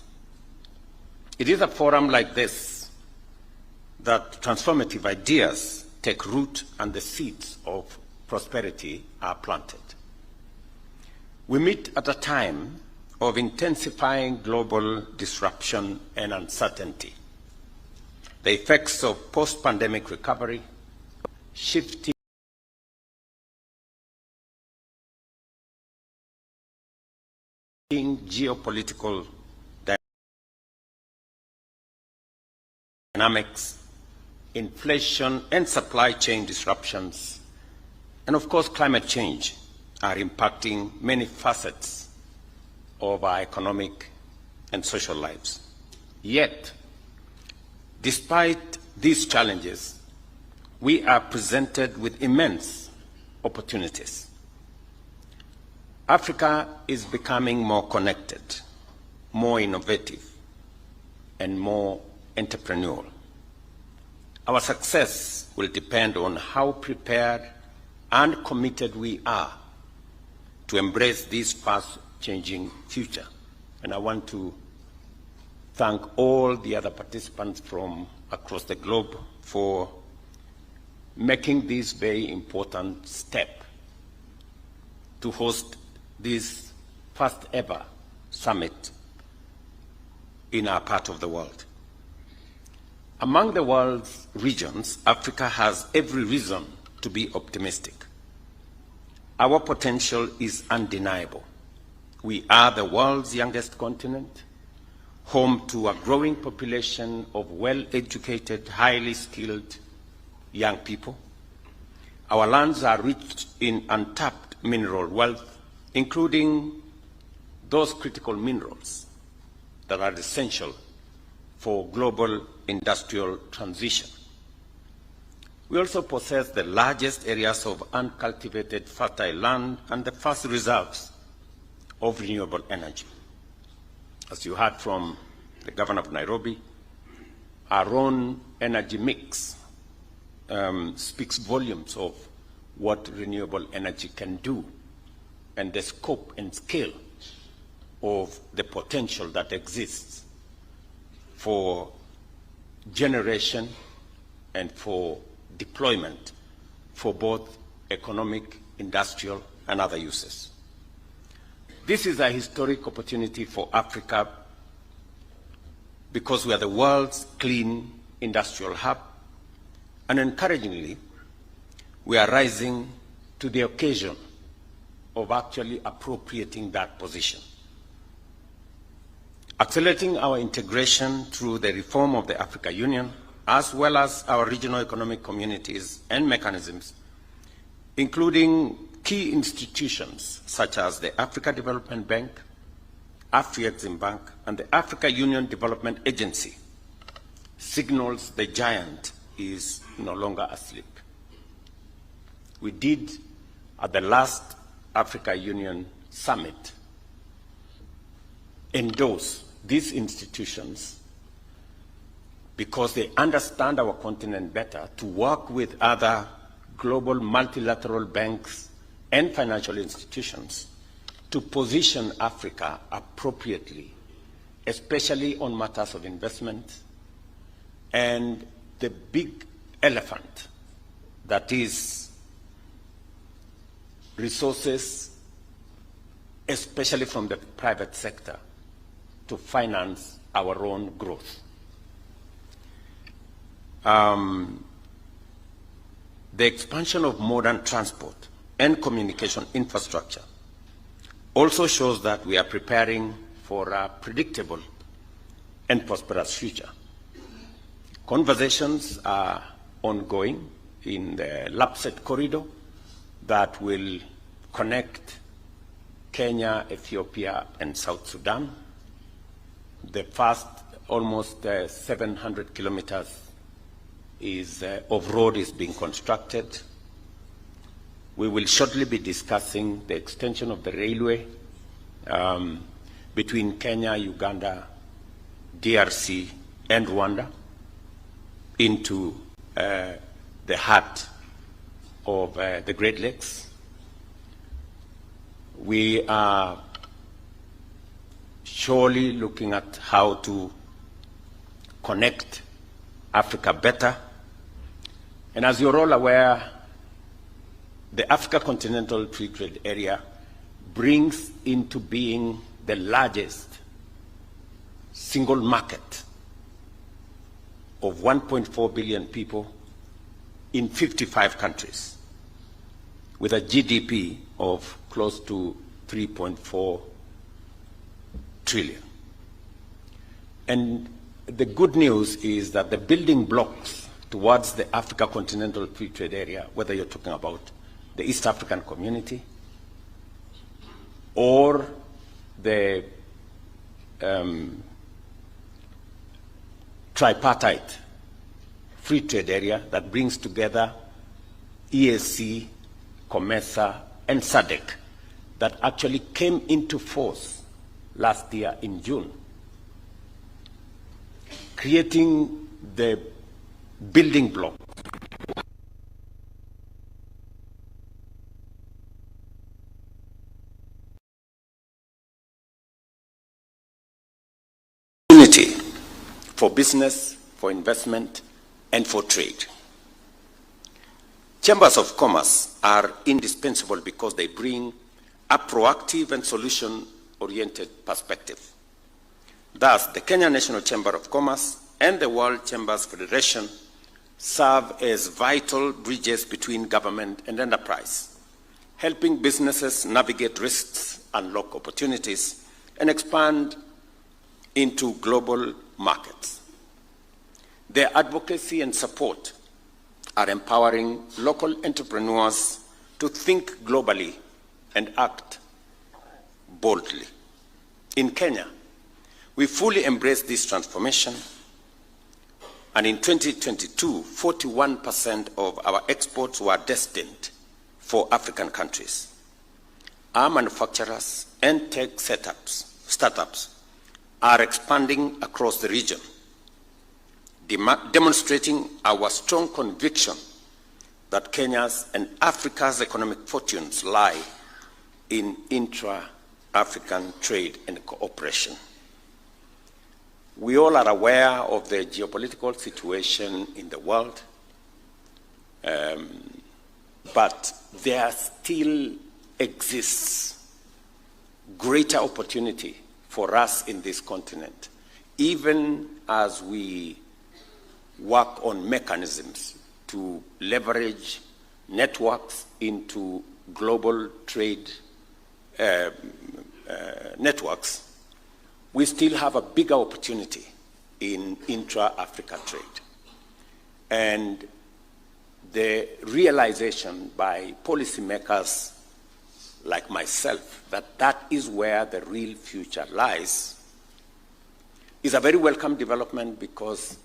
It is a forum like this that transformative ideas take root and the seeds of prosperity are planted. We meet at a time of intensifying global disruption and uncertainty. The effects of post-pandemic recovery, shifting geopolitical dynamics, inflation and supply chain disruptions, and of course climate change are impacting many facets of our economic and social lives. Yet, despite these challenges, we are presented with immense opportunities. Africa is becoming more connected, more innovative, and more entrepreneurial. Our success will depend on how prepared and committed we are to embrace this fast-changing future. And I want to thank all the other participants from across the globe for making this very important step to host this first ever summit in our part of the world. Among the world's regions, Africa has every reason to be optimistic. Our potential is undeniable. We are the world's youngest continent, home to a growing population of well-educated, highly skilled young people. Our lands are rich in untapped mineral wealth, including those critical minerals that are essential for global industrial transition. We also possess the largest areas of uncultivated fertile land and the first reserves of renewable energy. As you heard from the Governor of Nairobi, our own energy mix speaks volumes of what renewable energy can do and the scope and scale of the potential that exists for generation and for deployment for both economic, industrial, and other uses. This is a historic opportunity for Africa because we are the world's clean industrial hub, and encouragingly, we are rising to the occasion of actually appropriating that position. Accelerating our integration through the reform of the African Union, as well as our regional economic communities and mechanisms, including key institutions such as the Africa Development Bank, Afrexim Bank, and the Africa Union Development Agency, signals the giant is no longer asleep. We did, at the last Africa Union Summit, endorse these institutions, because they understand our continent better, to work with other global multilateral banks and financial institutions to position Africa appropriately, especially on matters of investment and the big elephant that is resources, especially from the private sector, to finance our own growth. The expansion of modern transport and communication infrastructure also shows that we are preparing for a predictable and prosperous future. Conversations are ongoing in the LAPSET corridor that will connect Kenya, Ethiopia, and South Sudan. The first almost 700 kilometers of road is being constructed. We will shortly be discussing the extension of the railway between Kenya, Uganda, DRC, and Rwanda into the heart of the Great Lakes. We are surely looking at how to connect Africa better. And as you're all aware, the Africa Continental Free Trade Area brings into being the largest single market of 1.4 billion people in 55 countries, with a GDP of close to 3.4 trillion. And the good news is that the building blocks towards the Africa Continental Free Trade Area, whether you're talking about the East African Community or the tripartite free trade area that brings together EAC, COMESA, and SADC, that actually came into force last year in June, creating the building block for business, for investment, and for trade. Chambers of commerce are indispensable because they bring a proactive and solution-oriented perspective. Thus, the Kenya National Chamber of Commerce and the World Chambers Federation serve as vital bridges between government and enterprise, helping businesses navigate risks, unlock opportunities, and expand into global markets. Their advocacy and support are empowering local entrepreneurs to think globally and act boldly. In Kenya, we fully embrace this transformation, and in 2022, 41% of our exports were destined for African countries. Our manufacturers and tech startups are expanding across the region, demonstrating our strong conviction that Kenya's and Africa's economic fortunes lie in intra-African trade and cooperation. We all are aware of the geopolitical situation in the world, but there still exists greater opportunity for us in this continent, even as we work on mechanisms to leverage networks into global trade networks. We still have a bigger opportunity in intra-Africa trade. And the realization by policymakers like myself that that is where the real future lies is a very welcome development, because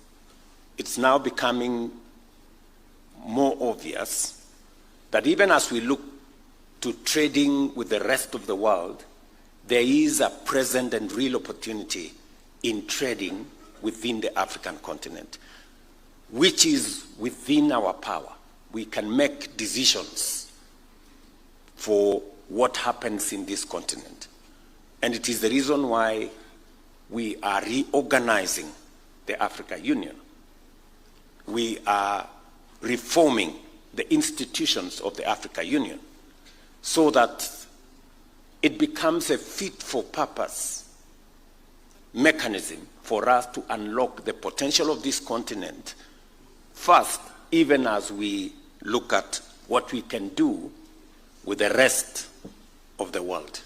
it's now becoming more obvious that even as we look to trading with the rest of the world, there is a present and real opportunity in trading within the African continent, which is within our power. We can make decisions for what happens in this continent. And it is the reason why we are reorganizing the African Union. We are reforming the institutions of the African Union so that it becomes a fit-for-purpose mechanism for us to unlock the potential of this continent first, even as we look at what we can do with the rest of the world.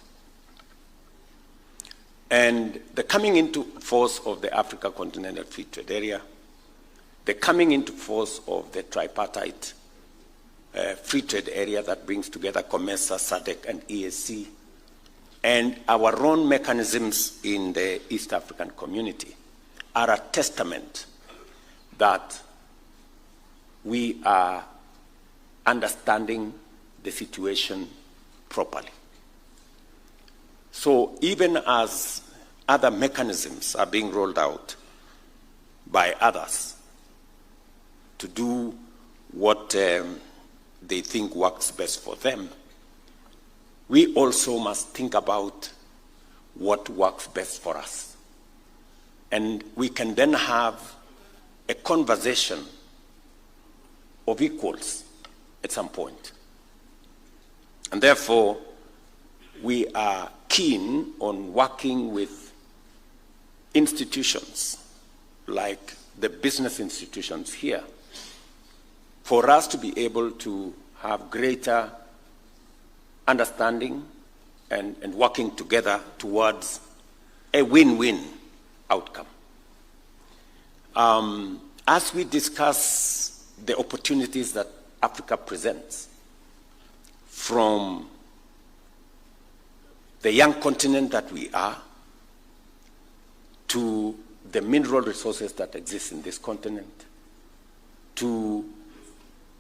And the coming into force of the Africa Continental Free Trade Area, the coming into force of the tripartite free trade area that brings together COMESA, SADC, and EAC, and our own mechanisms in the East African community are a testament that we are understanding the situation properly. So even as other mechanisms are being rolled out by others to do what they think works best for them, we also must think about what works best for us. And we can then have a conversation of equals at some point. And therefore, we are keen on working with institutions like the business institutions here for us to be able to have greater understanding and working together towards a win-win outcome. As we discuss the opportunities that Africa presents, from the young continent that we are, to the mineral resources that exist in this continent, to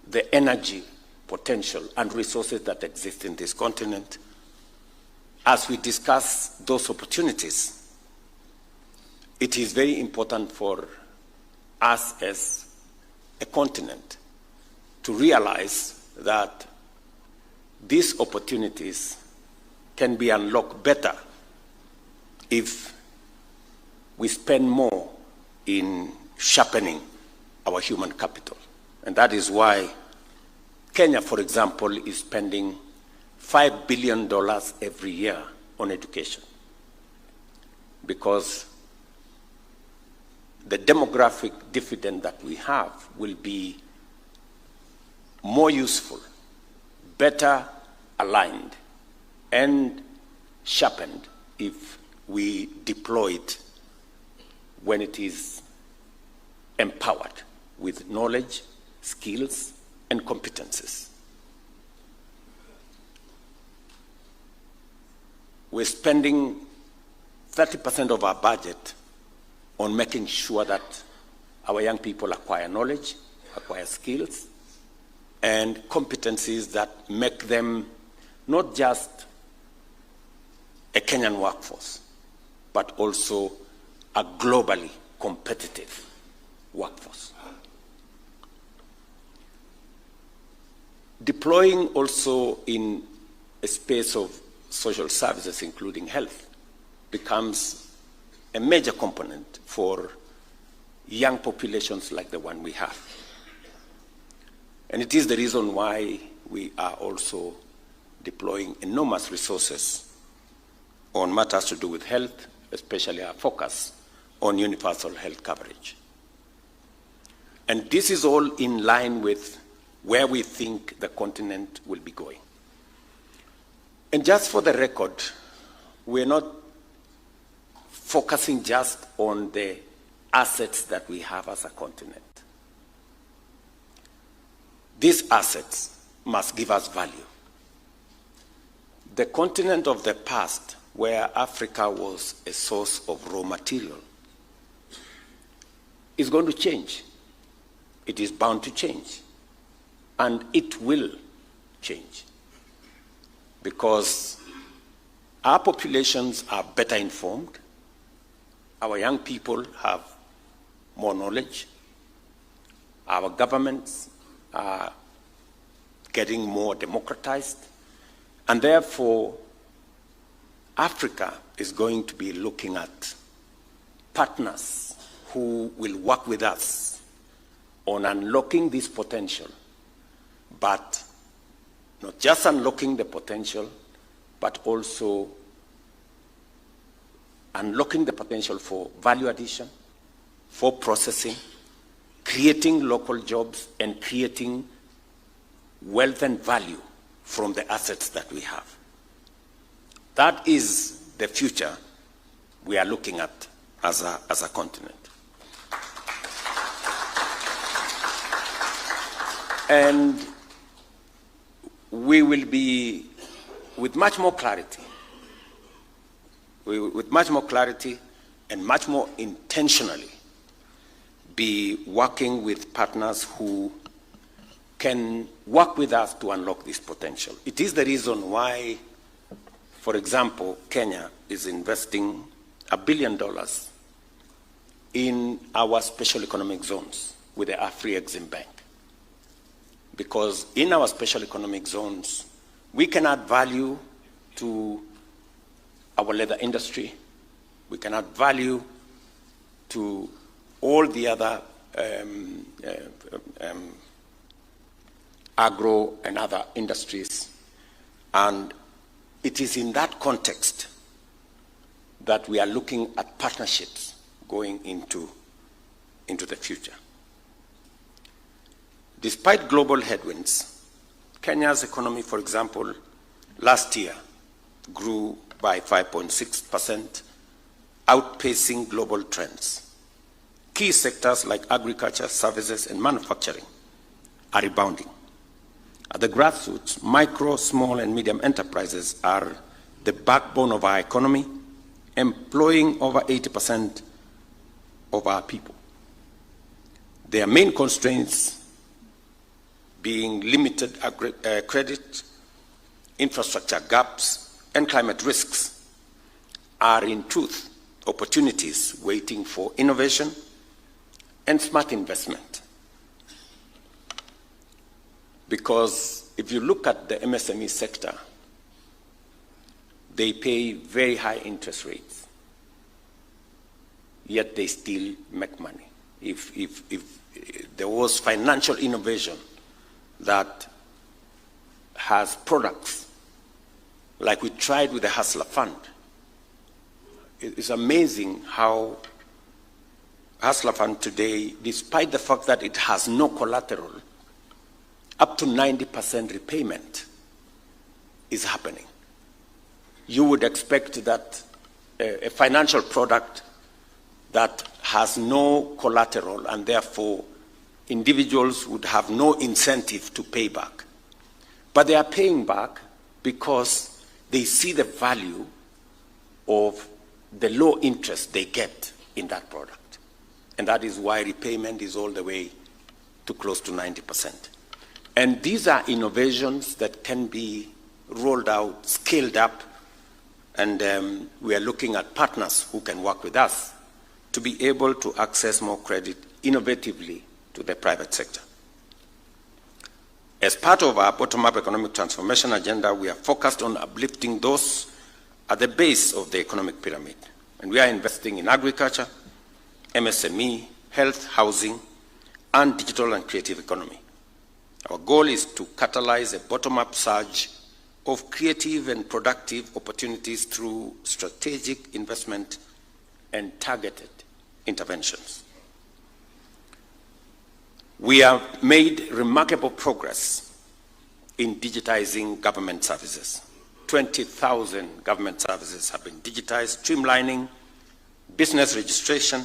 the energy potential and resources that exist in this continent, as we discuss those opportunities, it is very important for us as a continent to realize that these opportunities can be unlocked better if we spend more in sharpening our human capital. And that is why Kenya, for example, is spending $5 billion every year on education, because the demographic dividend that we have will be more useful, better aligned, and sharpened if we deploy it when it is empowered with knowledge, skills, and competences. We're spending 30% of our budget on making sure that our young people acquire knowledge, acquire skills, and competencies that make them not just a Kenyan workforce, but also a globally competitive workforce. Deploying also in a space of social services, including health, becomes a major component for young populations like the one we have. And it is the reason why we are also deploying enormous resources on matters to do with health, especially our focus on universal health coverage. And this is all in line with where we think the continent will be going. And just for the record, we're not focusing just on the assets that we have as a continent. These assets must give us value. The continent of the past, where Africa was a source of raw material, is going to change. It is bound to change. And it will change, because our populations are better informed, Our young people have more knowledge. Our governments are getting more democratized. And therefore, Africa is going to be looking at partners who will work with us on unlocking this potential, but not just unlocking the potential, but also unlocking the potential for value addition, for processing, creating local jobs, and creating wealth and value from the assets that we have. That is the future we are looking at as a continent. And we will be, with much more clarity, and much more intentionally, be working with partners who can work with us to unlock this potential. It is the reason why, for example, Kenya is investing $1 billion in our special economic zones with the Afri-Exim Bank. Because in our special economic zones, we can add value to our leather industry, we can add value to all the other agro and other industries. And it is in that context that we are looking at partnerships going into the future. Despite global headwinds, Kenya's economy, for example, last year grew by 5.6%, outpacing global trends. Key sectors like agriculture, services, and manufacturing are rebounding. At the grassroots, micro, small, and medium enterprises are the backbone of our economy, employing over 80% of our people. Their main constraints being limited credit, infrastructure gaps, and climate risks are in truth opportunities waiting for innovation and smart investment. Because if you look at the MSME sector, they pay very high interest rates, yet they still make money. If there was financial innovation that has products, like we tried with the Hustler Fund, it's amazing how Hustler Fund today, despite the fact that it has no collateral, up to 90% repayment is happening. You would expect that a financial product that has no collateral and therefore individuals would have no incentive to pay back. But they are paying back because they see the value of the low interest they get in that product. And that is why repayment is all the way to close to 90%. And these are innovations that can be rolled out, scaled up, and we are looking at partners who can work with us to be able to access more credit innovatively to the private sector. As part of our bottom-up economic transformation agenda, we are focused on uplifting those at the base of the economic pyramid. And we are investing in agriculture, MSME, health, housing, and digital and creative economy. Our goal is to catalyze a bottom-up surge of creative and productive opportunities through strategic investment and targeted interventions. We have made remarkable progress in digitizing government services. 20,000 government services have been digitized, streamlining business registration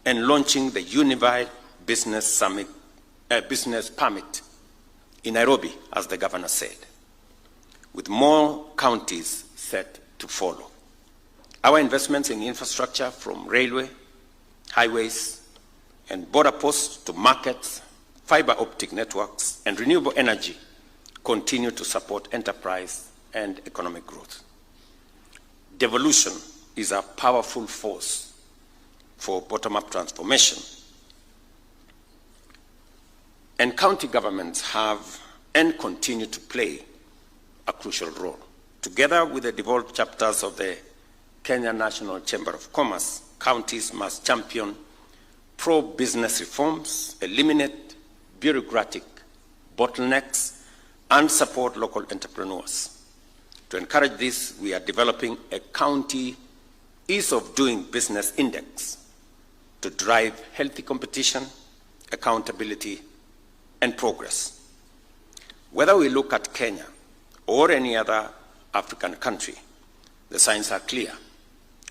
and launching the Unified Business Permit in Nairobi, as the governor said, with more counties set to follow. Our investments in infrastructure, from railway, highways, and border posts to markets, fiber optic networks, and renewable energy, continue to support enterprise and economic growth. Devolution is a powerful force for bottom-up transformation. And county governments have and continue to play a crucial role. Together with the devolved chapters of the Kenya National Chamber of Commerce, counties must champion pro-business reforms, eliminate bureaucratic bottlenecks, and support local entrepreneurs. To encourage this, we are developing a county ease of doing business index to drive healthy competition, accountability, and progress. Whether we look at Kenya or any other African country, the signs are clear.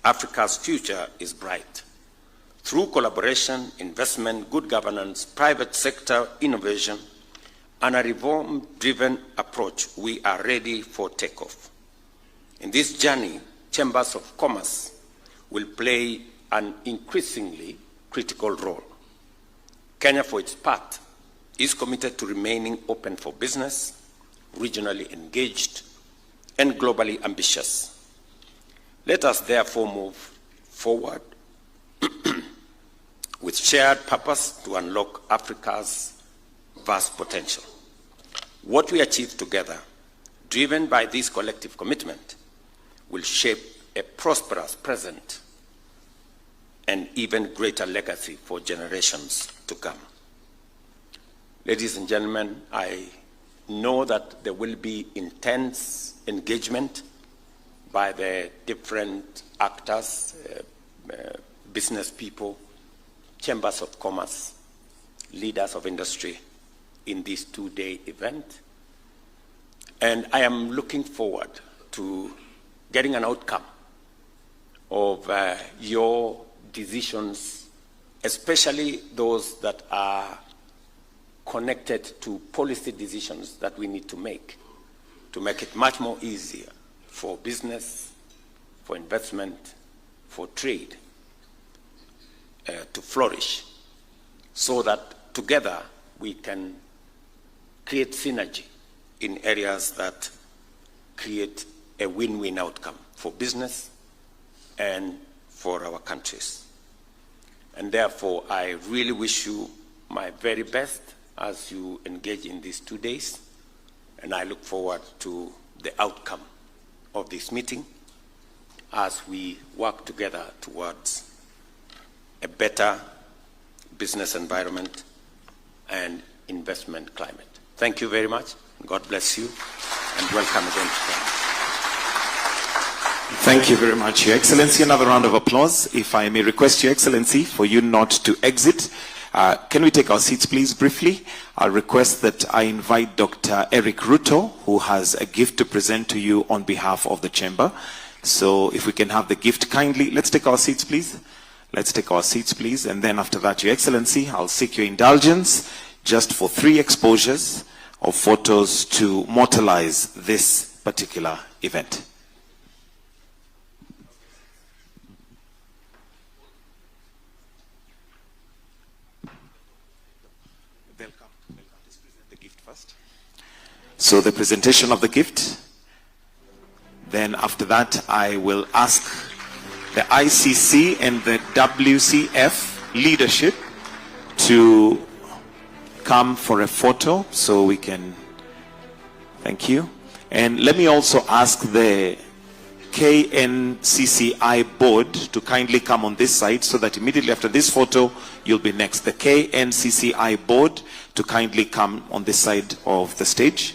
Africa's future is bright. Through collaboration, investment, good governance, private sector innovation, and a reform-driven approach, we are ready for takeoff. In this journey, chambers of commerce will play an increasingly critical role. Kenya, for its part, is committed to remaining open for business, regionally engaged, and globally ambitious. Let us therefore move forward with shared purpose to unlock Africa's vast potential. What we achieve together, driven by this collective commitment, will shape a prosperous present and even greater legacy for generations to come. Ladies and gentlemen, I know that there will be intense engagement by the different actors, business people, chambers of commerce, leaders of industry in this two-day event. And I am looking forward to getting an outcome of your decisions, especially those that are connected to policy decisions that we need to make it much more easier for business, for investment, for trade to flourish, so that together we can create synergy in areas that create a win-win outcome for business and for our countries. And therefore, I really wish you my very best as you engage in these 2 days, and I look forward to the outcome of this meeting as we work together towards a better business environment and investment climate. Thank you very much. God bless you, and welcome again to Kenya. Thank you very much, Your Excellency. Another round of applause. If I may request, Your Excellency, for you not to exit. Can we take our seats, please, briefly? I'll request that I invite Dr. Pres.Ruto, who has a gift to present to you on behalf of the Chamber. So if we can have the gift kindly. Let's take our seats, please. Let's take our seats, please. And then after that, Your Excellency, I'll seek your indulgence just for 3 exposures of photos to mortalize this particular event. So the presentation of the gift. Then after that, I will ask the ICC and the WCF leadership to come for a photo so we can, thank you. And let me also ask the KNCCI board to kindly come on this side so that immediately after this photo, you'll be next. The KNCCI board to kindly come on this side of the stage.